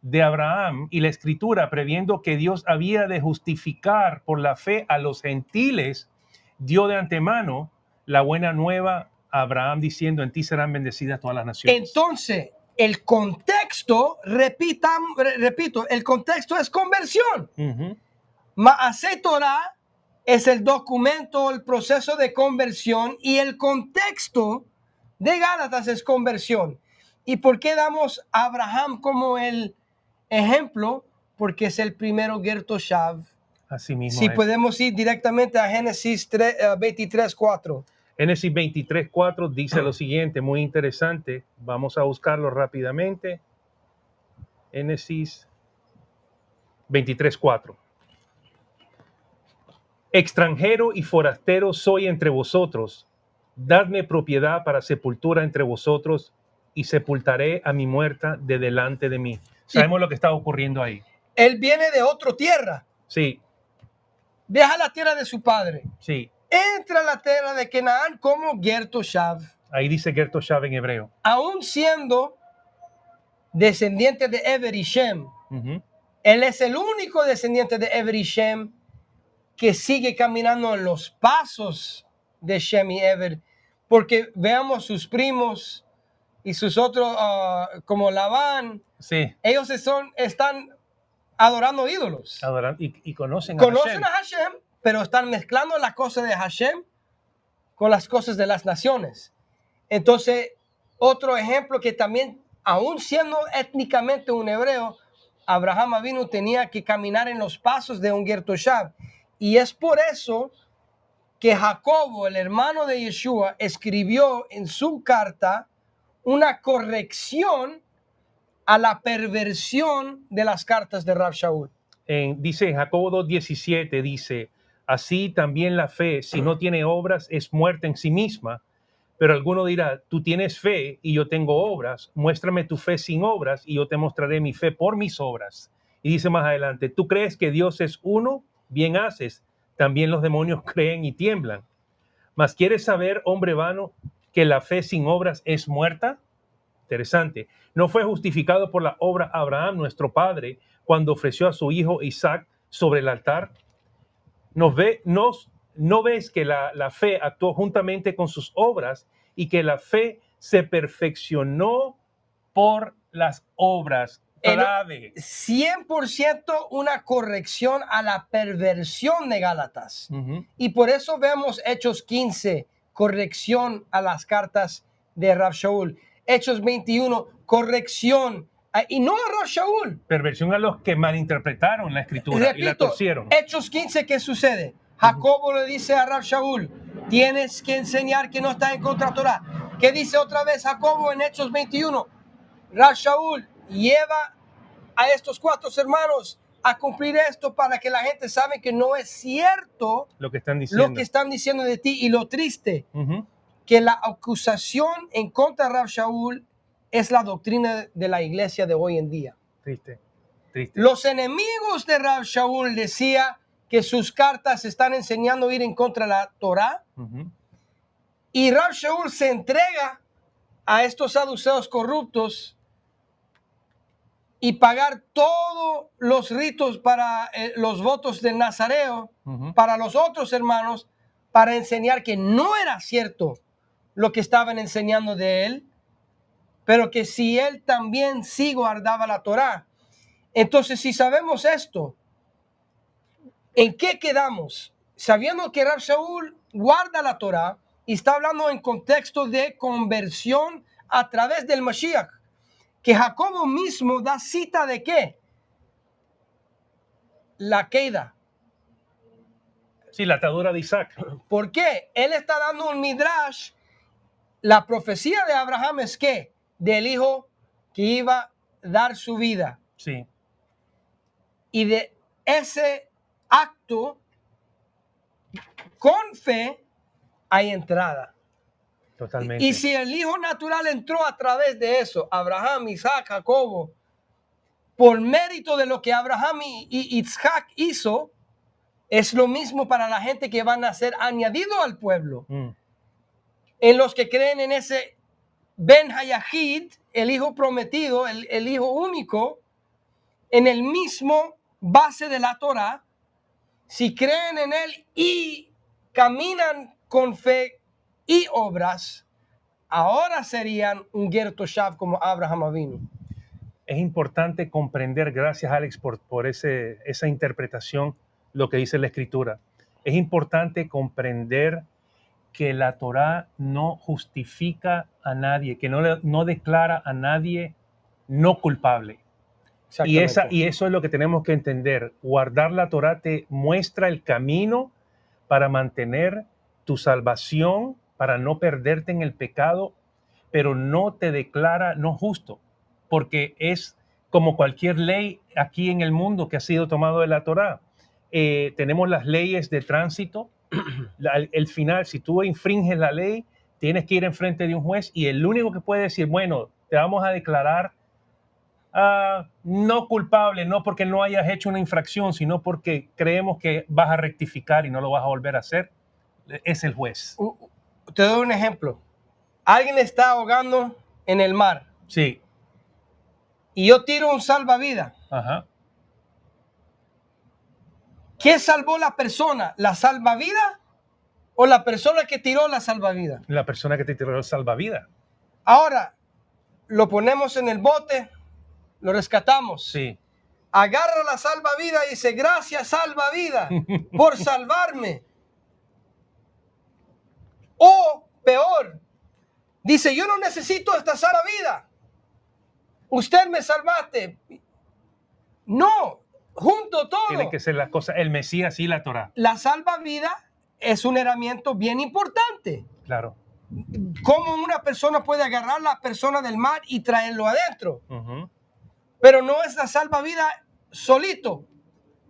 S2: de Abraham, y la escritura, previendo que Dios había de justificar por la fe a los gentiles, dio de antemano la buena nueva a Abraham, diciendo, en ti serán bendecidas todas las naciones.
S3: Entonces, el contexto, repito, el contexto es conversión. Maaseh Torah es el documento, el proceso de conversión, y el contexto de Gálatas es conversión. ¿Y por qué damos a Abraham como el ejemplo porque es el primero Ger Toshav.
S2: Así mismo
S3: Si
S2: es.
S3: podemos ir directamente a Génesis 23:4.
S2: Génesis 23:4 dice lo siguiente, muy interesante. Vamos a buscarlo rápidamente. Génesis 23:4. Extranjero y forastero soy entre vosotros. Dadme propiedad para sepultura entre vosotros y sepultaré a mi muerta de delante de mí. Sabemos lo que está ocurriendo ahí.
S3: Él viene de otra tierra.
S2: Sí,
S3: Deja la tierra de su padre.
S2: sí.
S3: Entra a la tierra de Canaán como Ger Toshav.
S2: Ahí dice Ger Toshav en hebreo.
S3: Aún siendo descendiente de Eber y Shem,
S2: Ujú.
S3: él es el único descendiente de Eber y Shem que sigue caminando en los pasos de Shem y Eber, porque veamos sus primos y sus otros, como Labán,
S2: Sí,
S3: ellos están adorando ídolos.
S2: adoran y conocen a
S3: Conocen
S2: Hashem.
S3: a Hashem, pero están mezclando las cosas de Hashem con las cosas de las naciones. Entonces, otro ejemplo que también, aún siendo étnicamente un hebreo, Abraham Avinu tenía que caminar en los pasos de un Ger Toshav. Y es por eso que Jacobo, el hermano de Yeshua, escribió en su carta una corrección a la perversión de las cartas de Rav Shaul.
S2: Dice en Jacobo 2:17, dice, así también la fe, si no tiene obras, es muerta en sí misma. Pero alguno dirá, tú tienes fe y yo tengo obras, muéstrame tu fe sin obras y yo te mostraré mi fe por mis obras. Y dice más adelante, ¿tú crees que Dios es uno? Bien haces. También los demonios creen y tiemblan. Mas ¿quieres saber, hombre vano, que la fe sin obras es muerta? Interesante. ¿No fue justificado por la obra Abraham, nuestro padre, cuando ofreció a su hijo Isaac sobre el altar? ¿No ves que la fe actuó juntamente con sus obras y que la fe se perfeccionó por las obras? Clave.
S3: 100% una corrección a la perversión de Gálatas.
S2: Ujú.
S3: Y por eso vemos Hechos 15, corrección a las cartas de Rav Shaul. Hechos 21, corrección. Y no a Rav Shaul.
S2: Perversión a los que malinterpretaron la escritura y la
S3: Repito,
S2: torcieron.
S3: Hechos 15, ¿qué sucede? Jacobo le dice a Rav Shaul, tienes que enseñar que no está en contra de Torah. ¿Qué dice otra vez Jacobo en Hechos 21? Rav Shaul lleva a estos 4 hermanos a cumplir esto para que la gente sabe que no es cierto
S2: Lo que están diciendo.
S3: lo que están diciendo de ti. Y lo triste,
S2: Ujú.
S3: que la acusación en contra de Rav Shaul es la doctrina de la iglesia de hoy en día.
S2: Triste, triste.
S3: Los enemigos de Rav Shaul decían que sus cartas están enseñando a ir en contra de la Torah.
S2: Ujú.
S3: Y Rav Shaul se entrega a estos saduceos corruptos y pagar todos los ritos para los votos del Nazareo,
S2: Ujú.
S3: para los otros hermanos, para enseñar que no era cierto lo que estaban enseñando de él, pero que si él también sí guardaba la Torá. Entonces, si sabemos esto, ¿en qué quedamos? Sabiendo que Rav Shaul guarda la Torá y está hablando en contexto de conversión a través del Mashiach, que Jacobo mismo da cita de qué? La queda.
S2: Sí, la atadura de Isaac.
S3: ¿Por qué? Él está dando un midrash. La profecía de Abraham es que del hijo que iba a dar su vida.
S2: Sí,
S3: Y de ese acto, con fe, hay entrada.
S2: totalmente.
S3: Y si el hijo natural entró a través de eso, Abraham, Isaac, Jacobo, por mérito de lo que Abraham y Isaac hizo, es lo mismo para la gente que van a ser añadido al pueblo.
S2: Mm.
S3: En los que creen en ese Ben Hayahid, el hijo prometido, el hijo único, en el mismo base de la Torah, si creen en él y caminan con fe y obras, ahora serían un Ger Toshav como Abraham Avinu.
S2: Es importante comprender, gracias Alex por esa interpretación, lo que dice la escritura. Es importante comprender que la Torá no justifica a nadie, que no declara a nadie no culpable.
S3: Exactamente.
S2: Y eso es lo que tenemos que entender. Guardar la Torá te muestra el camino para mantener tu salvación, para no perderte en el pecado, pero no te declara no justo, porque es como cualquier ley aquí en el mundo que ha sido tomado de la Torá. Tenemos las leyes de tránsito. El final, si tú infringes la ley, tienes que ir enfrente de un juez y el único que puede decir, bueno, te vamos a declarar no culpable, no porque no hayas hecho una infracción, sino porque creemos que vas a rectificar y no lo vas a volver a hacer, es el juez.
S3: Te doy un ejemplo. Alguien está ahogando en el mar
S2: Sí.
S3: y yo tiro un salvavidas.
S2: Ajá.
S3: ¿Qué salvó la persona? ¿La salvavidas o la persona que tiró la salvavidas?
S2: La persona que te tiró el salvavidas.
S3: Ahora, lo ponemos en el bote, lo rescatamos.
S2: Sí.
S3: Agarra la salvavidas y dice, gracias salvavidas por salvarme. O peor, dice, yo no necesito esta salvavidas. Usted me salvaste. No, junto todo.
S2: Tienen que ser las cosas, el Mesías y la Torá.
S3: La salvavidas es un herramienta bien importante.
S2: Claro.
S3: ¿Cómo una persona puede agarrar a la persona del mar y traerlo adentro?
S2: Uh-huh.
S3: Pero no es la salvavidas solito.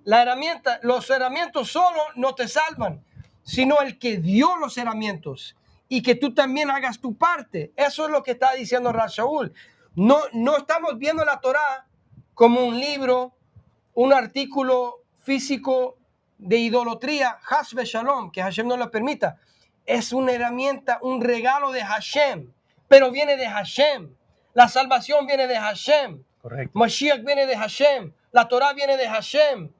S3: La herramienta, los herramientas solo no te salvan, sino el que dio los herramientas y que tú también hagas tu parte. Eso es lo que está diciendo Rab Shaul. No estamos viendo la Torá como un libro, un artículo físico de idolatría, Haz Shalom, que Hashem no lo permita. Es una herramienta, un regalo de Hashem, pero viene de Hashem. La salvación viene de Hashem.
S2: Correcto.
S3: Mashiach viene de Hashem. La Torah viene de Hashem.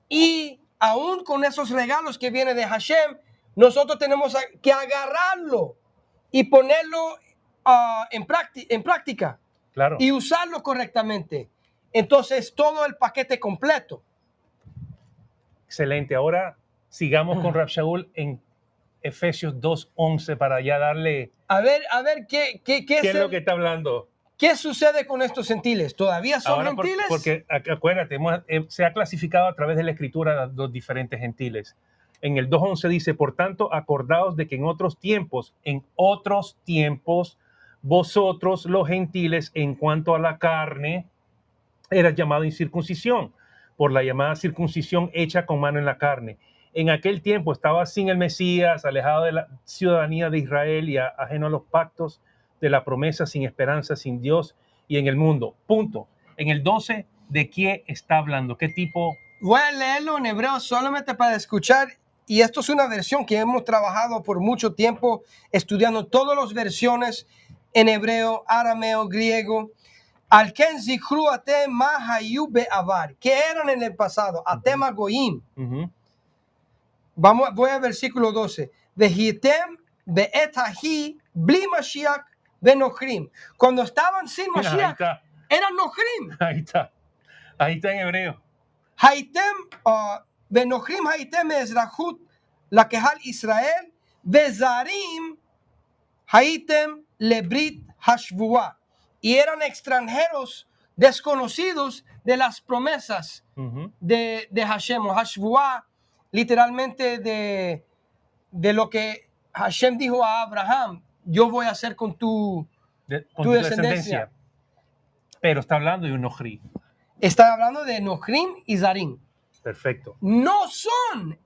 S3: Y aún con esos regalos que vienen de Hashem, nosotros tenemos que agarrarlo y ponerlo en práctica.
S2: Claro.
S3: Y usarlo correctamente. Entonces, todo el paquete completo.
S2: Excelente. Ahora sigamos con Rab Shaul en Efesios 2:11 para ya darle...
S3: A ver, ¿qué
S2: es lo que está hablando?
S3: ¿Qué sucede con estos gentiles? ¿Todavía son
S2: Ahora,
S3: gentiles?
S2: porque acuérdate, se ha clasificado a través de la escritura los diferentes gentiles. En el 2:11 dice, por tanto, acordaos de que en otros tiempos, vosotros los gentiles, en cuanto a la carne, eras llamado incircuncisión, por la llamada circuncisión hecha con mano en la carne. En aquel tiempo estaba sin el Mesías, alejado de la ciudadanía de Israel y ajeno a los pactos de la promesa, sin esperanza, sin Dios y en el mundo. Punto. En el 12, ¿de qué está hablando? ¿Qué tipo?
S3: Voy a leerlo en hebreo solamente para escuchar. Y esto es una versión que hemos trabajado por mucho tiempo estudiando todas las versiones en hebreo, arameo, griego. Alken zikru atem ma hayu be'avar, que eran en el pasado, atem agoyim. Voy al versículo 12. Vehitem be'et hahi bli Mashiach benochrim. Cuando estaban sin Mashiach, eran nochrim.
S2: Ahí está en hebreo.
S3: Haitem benochrim haitem ezrahut lakehal Israel vezarim haitem lebrit hashvua. Y eran extranjeros desconocidos de las promesas de Hashem, o Hashvuah, literalmente de lo que Hashem dijo a Abraham, yo voy a hacer con tu descendencia.
S2: Pero está hablando de un Nochri.
S3: Está hablando de Nochrim y Zarim.
S2: Perfecto.
S3: No son,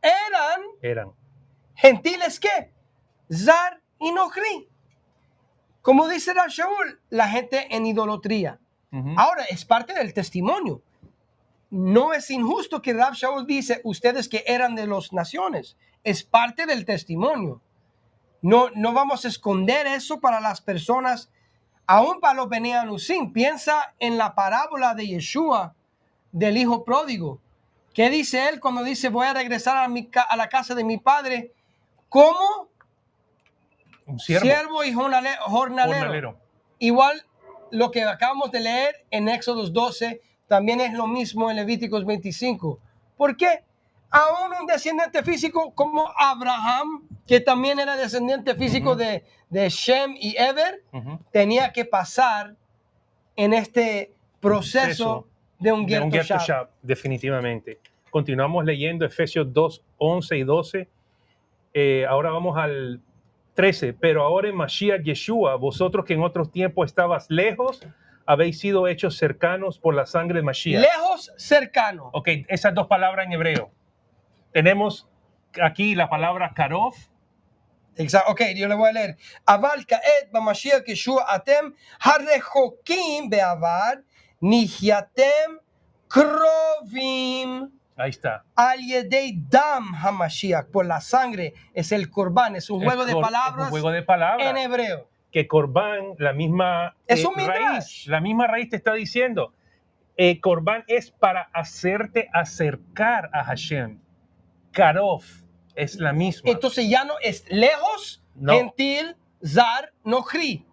S2: eran
S3: gentiles que Zar y Nochri. Como dice Rab Shaul, la gente en idolatría. Ahora, es parte del testimonio. No es injusto que Rab Shaul dice, ustedes que eran de las naciones. Es parte del testimonio. No vamos a esconder eso para las personas, aún para los Bnei Anusim. Piensa en la parábola de Yeshua, del hijo pródigo. ¿Qué dice él cuando dice, voy a regresar a la casa de mi padre? ¿Cómo?
S2: Un
S3: siervo y jornalero. Igual lo que acabamos de leer en Éxodo 12, también es lo mismo en Levíticos 25. ¿Por qué? Aún un descendiente físico como Abraham, que también era descendiente físico de Shem y Eber, tenía que pasar en este proceso de un
S2: de un
S3: Ghetto
S2: Ghetto
S3: Shop.
S2: Shop, definitivamente. Continuamos leyendo Efesios 2, 11 y 12. Ahora vamos al 13. Pero ahora en Mashiach Yeshua, vosotros que en otros tiempos estabas lejos, habéis sido hechos cercanos por la sangre de Mashiach.
S3: Lejos, cercano.
S2: Ok, esas dos palabras en hebreo. Tenemos aquí la palabra karov.
S3: Exacto. Ok, yo le voy a leer. Aval ka'et b'mashiach Yeshua atem harechokim be'avad nihyatem krovim
S2: Ahí está.
S3: al yedei dam hamashiach. Por la sangre es el corbán. Es un juego de
S2: Es un
S3: palabras
S2: juego de palabras.
S3: en hebreo.
S2: Que Corbán, la misma
S3: Es un
S2: raíz,
S3: midrash.
S2: la misma raíz te está diciendo. Corbán es para hacerte acercar a Hashem. Karov es la misma.
S3: Entonces ya no es lejos,
S2: No.
S3: gentil, zar, nochri.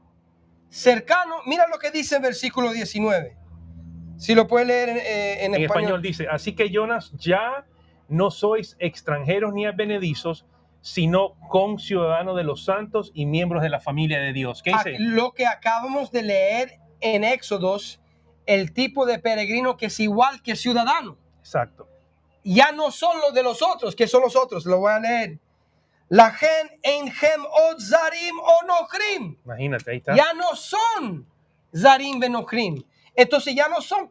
S3: Cercano, mira lo que dice en versículo 19. Si lo puede leer en
S2: En español
S3: español.
S2: dice, así que Jonas, ya no sois extranjeros ni advenedizos, sino conciudadanos de los santos y miembros de la familia de Dios. ¿Qué dice?
S3: Lo que acabamos de leer en Éxodos, el tipo de peregrino que es igual que ciudadano.
S2: Exacto.
S3: Ya no son los de los otros. ¿Qué son los otros? Lo voy a leer. La gen enchem od zarim o nochrim.
S2: Imagínate, ahí está.
S3: Ya no son zarim benochrim. Entonces ya no son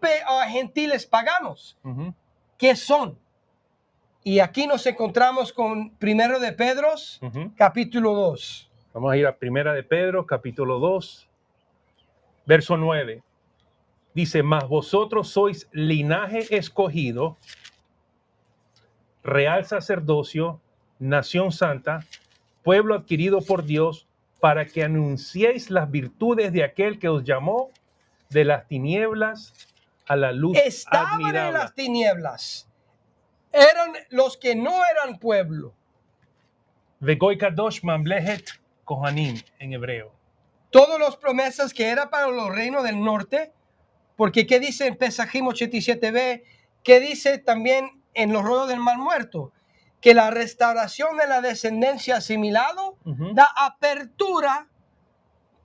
S3: gentiles paganos.
S2: Ujú.
S3: ¿Qué son? Y aquí nos encontramos con Primero de Pedro,
S2: Ujú.
S3: capítulo 2.
S2: Vamos a ir a Primera de Pedro, capítulo 2, verso 9. Dice, mas vosotros sois linaje escogido, real sacerdocio, nación santa, pueblo adquirido por Dios, para que anunciéis las virtudes de aquel que os llamó de las tinieblas a la luz
S3: Estaban en
S2: admirable.
S3: las tinieblas. Eran los que no eran pueblo.
S2: Vegoy kadosh mamlehet kohanim en hebreo.
S3: Todas las promesas que era para los reinos del norte, porque ¿qué dice en Pesajim 87b? ¿Qué dice también en los rollos del Mar Muerto? Que la restauración de la descendencia asimilado
S2: Ujú.
S3: da apertura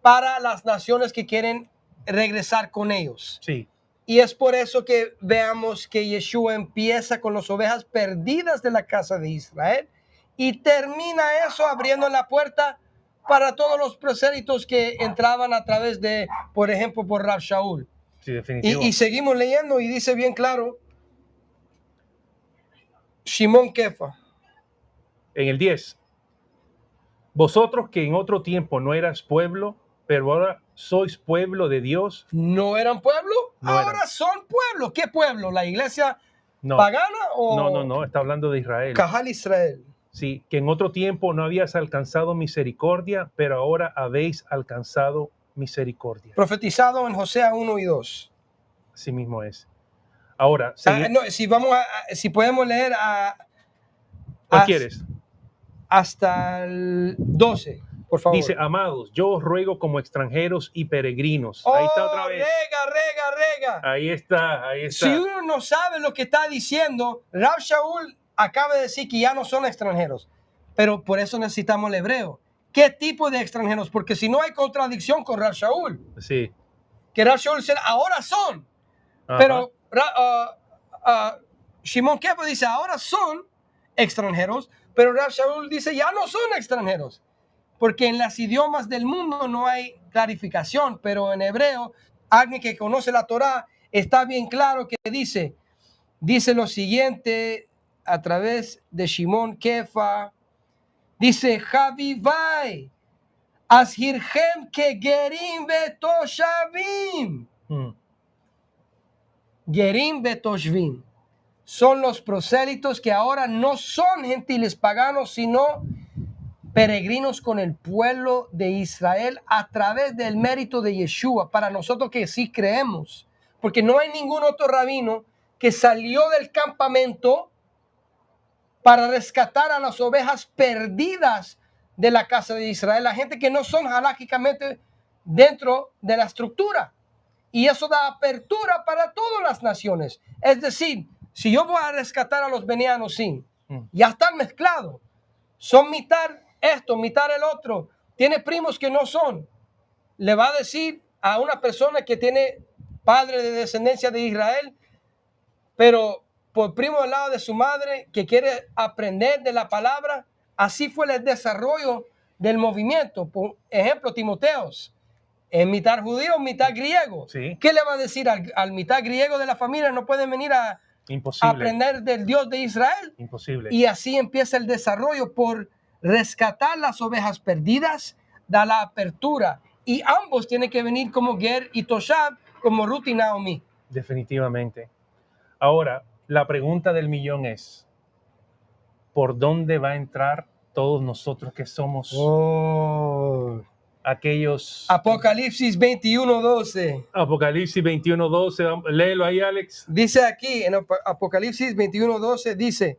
S3: para las naciones que quieren regresar con ellos.
S2: Sí,
S3: Y es por eso que veamos que Yeshua empieza con las ovejas perdidas de la casa de Israel y termina eso abriendo la puerta para todos los prosélitos que entraban a través de, por ejemplo, por Rab Shaul.
S2: sí, definitivo.
S3: Y seguimos leyendo y dice bien claro, Shimon Kefa.
S2: En el 10, vosotros que en otro tiempo no eras pueblo, pero ahora sois pueblo de Dios.
S3: ¿No eran pueblo?
S2: No
S3: Ahora
S2: eran.
S3: son pueblo. ¿Qué pueblo? ¿La iglesia
S2: No,
S3: pagana o
S2: no, está hablando de Israel.
S3: Cajal Israel?
S2: Sí, que en otro tiempo no habías alcanzado misericordia, pero ahora habéis alcanzado misericordia.
S3: Profetizado en Josea 1 y 2.
S2: Así mismo es. Ahora,
S3: No, si podemos leer
S2: ¿cuál quieres?
S3: hasta el 12, por favor.
S2: Dice, amados, yo os ruego como extranjeros y peregrinos. Ahí está otra vez.
S3: Rega.
S2: Ahí está.
S3: Si uno no sabe lo que está diciendo, Rab Shaul acaba de decir que ya no son extranjeros, pero por eso necesitamos el hebreo. ¿Qué tipo de extranjeros? Porque si no hay contradicción con Rab Shaul,
S2: Sí.
S3: que Rab Shaul dice, ahora son,
S2: Ajá.
S3: pero Shimon Kefa dice, ahora son extranjeros, pero Rab Shaul dice, ya no son extranjeros, porque en los idiomas del mundo no hay clarificación, pero en hebreo, alguien que conoce la Torá, está bien claro que dice lo siguiente a través de Shimon Kefa, dice, Javivai, Ashirchem que Gerim Betoshavim. Gerim Betoshvim son los prosélitos que ahora no son gentiles paganos, sino peregrinos con el pueblo de Israel a través del mérito de Yeshua, para nosotros que sí creemos, porque no hay ningún otro rabino que salió del campamento para rescatar a las ovejas perdidas de la casa de Israel, la gente que no son halágicamente dentro de la estructura. Y eso da apertura para todas las naciones. Es decir, si yo voy a rescatar a los benianos, sí, ya están mezclados. Son mitad esto, mitad el otro. Tiene primos que no son. Le va a decir a una persona que tiene padre de descendencia de Israel, pero por primo al lado de su madre que quiere aprender de la palabra. Así fue el desarrollo del movimiento. Por ejemplo, Timoteos, es mitad judío, mitad griego.
S2: Sí.
S3: ¿Qué le va a decir al mitad griego de la familia? No pueden venir a
S2: Imposible.
S3: aprender del Dios de Israel.
S2: Imposible.
S3: Y así empieza el desarrollo por rescatar las ovejas perdidas, da la apertura. Y ambos tienen que venir como Ger y Toshab, como Ruth y Naomi.
S2: Definitivamente. Ahora, la pregunta del millón es, ¿por dónde va a entrar todos nosotros que somos aquellos?
S3: Apocalipsis 21:12.
S2: Apocalipsis 21:12, léelo ahí, Alex.
S3: Dice aquí, en Apocalipsis 21:12, dice,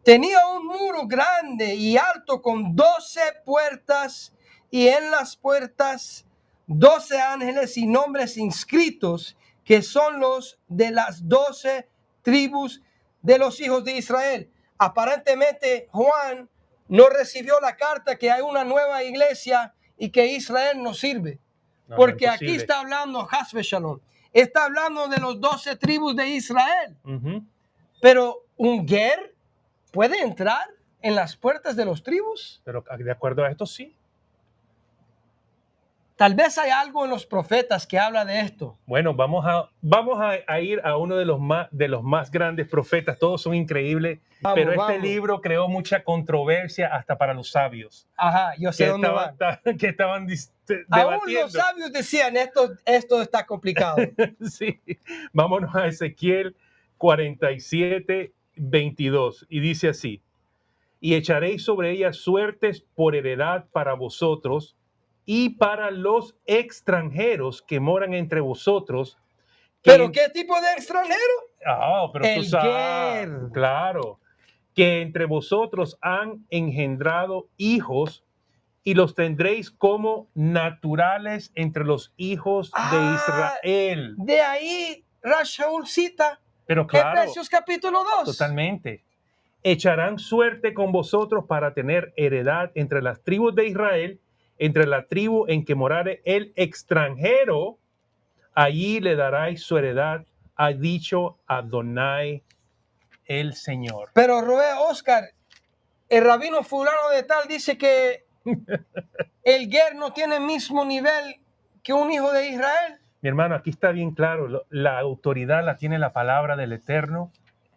S3: tenía un muro grande y alto con 12 puertas, y en las puertas 12 ángeles y nombres inscritos, que son los de las 12 tribus de los hijos de Israel. Aparentemente Juan no recibió la carta que hay una nueva iglesia y que Israel no sirve.
S2: No,
S3: Porque
S2: no,
S3: aquí
S2: imposible.
S3: está hablando Hasbe Shalom. Está hablando de los 12 tribus de Israel.
S2: Ujú.
S3: Pero un Ger puede entrar en las puertas de los tribus.
S2: Pero de acuerdo a esto, sí.
S3: Tal vez hay algo en los profetas que habla de esto.
S2: Bueno, vamos a ir a uno de los más grandes profetas. Todos son increíbles,
S3: Vamos,
S2: pero este
S3: vamos.
S2: libro creó mucha controversia hasta para los sabios
S3: Ajá, yo sé dónde va.
S2: que estaban
S3: Aún
S2: debatiendo.
S3: los sabios decían, esto está complicado.
S2: Sí, vámonos a Ezequiel 47:22 y dice así: y echaréis sobre ellas suertes por heredad para vosotros y para los extranjeros que moran entre vosotros.
S3: ¿Pero qué tipo de extranjero?
S2: Pero
S3: El
S2: tú sabes,
S3: Ger.
S2: claro, que entre vosotros han engendrado hijos y los tendréis como naturales entre los hijos de Israel.
S3: De ahí Rashaul cita
S2: Pero claro,
S3: Efesios capítulo 2.
S2: totalmente. Echarán suerte con vosotros para tener heredad entre las tribus de Israel, entre la tribu en que morare el extranjero, allí le daráis su heredad, ha dicho Adonai el Señor.
S3: Pero Roé, Oscar, el rabino fulano de tal dice que el Ger no tiene el mismo nivel que un hijo de Israel.
S2: Mi hermano, aquí está bien claro, la autoridad la tiene la palabra del Eterno,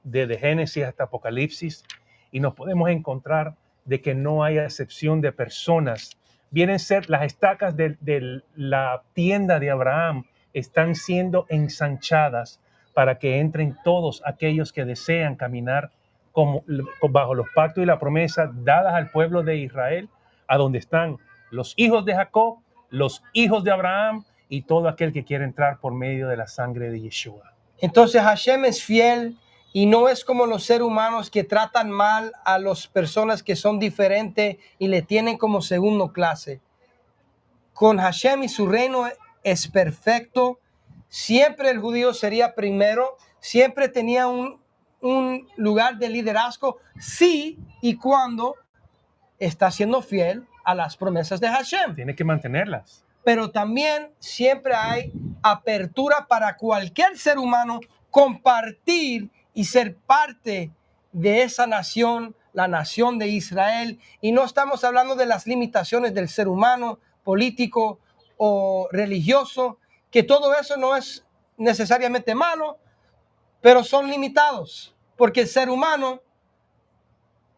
S2: desde Génesis hasta Apocalipsis, y nos podemos encontrar de que no hay excepción de personas. Vienen a ser las estacas de la tienda de Abraham, están siendo ensanchadas para que entren todos aquellos que desean caminar bajo los pactos y la promesa dadas al pueblo de Israel, a donde están los hijos de Jacob, los hijos de Abraham y todo aquel que quiere entrar por medio de la sangre de Yeshua.
S3: Entonces Hashem es fiel y no es como los seres humanos que tratan mal a las personas que son diferentes y le tienen como segundo clase. Con Hashem y su reino es perfecto. Siempre el judío sería primero, siempre tenía un lugar de liderazgo, sí y cuando está siendo fiel a las promesas de Hashem.
S2: Tiene que mantenerlas.
S3: Pero también siempre hay apertura para cualquier ser humano compartir y ser parte de esa nación, la nación de Israel. Y no estamos hablando de las limitaciones del ser humano, político o religioso, que todo eso no es necesariamente malo, pero son limitados, porque el ser humano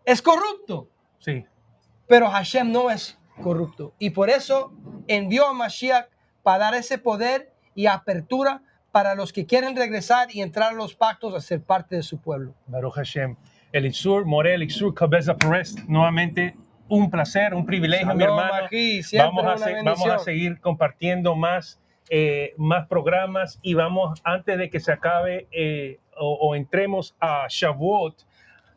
S3: es corrupto.
S2: Sí.
S3: Pero Hashem no es corrupto. Y por eso envió a Mashiach para dar ese poder y apertura para los que quieren regresar y entrar a los pactos a ser parte de su pueblo.
S2: Baruch Hashem. Elixir Morel, Elixir Cabeza Perez, nuevamente un placer, un privilegio,
S3: Shalom,
S2: mi hermano.
S3: aquí, siempre
S2: Vamos
S3: una
S2: vamos a
S3: bendición.
S2: seguir compartiendo más programas y vamos, antes de que se acabe o entremos a Shavuot,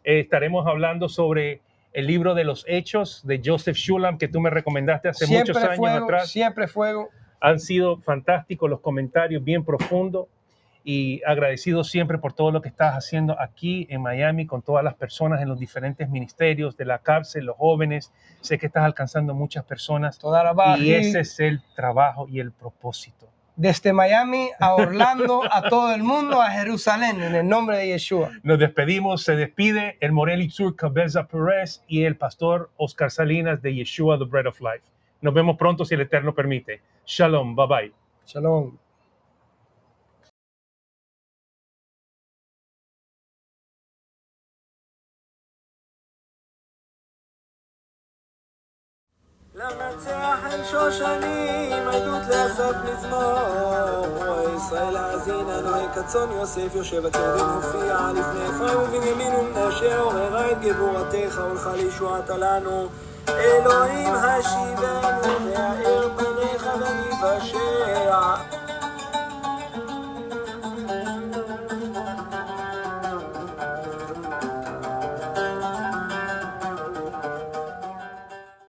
S2: estaremos hablando sobre el libro de los Hechos de Joseph Shulam, que tú me recomendaste hace muchos años
S3: fuego,
S2: atrás.
S3: siempre fuego.
S2: Han sido fantásticos los comentarios, bien profundos, y agradecido siempre por todo lo que estás haciendo aquí en Miami con todas las personas en los diferentes ministerios de la cárcel, los jóvenes. Sé que estás alcanzando muchas personas
S3: Toda la baja.
S2: y ese es el trabajo y el propósito.
S3: desde Miami a Orlando, a todo el mundo, a Jerusalén, en el nombre de Yeshua.
S2: Nos despedimos, se despide el Morel Itzur Cabeza Pérez y el pastor Oscar Salinas de Yeshua, the Bread of Life. Nos vemos pronto si el Eterno permite. Shalom, bye bye.
S3: Shalom.
S1: למנצח אל שושנים, עדות לאסף מזמור. רועי ישראל האזינה, נוהי כצאן יוסף יושב הצורדים הופיע לפני אפרים ובנימין ומנשה, עוררה את גבורתך ולך לישועתה לנו. אלוהים השיבנו, להאר פניך ונבשע.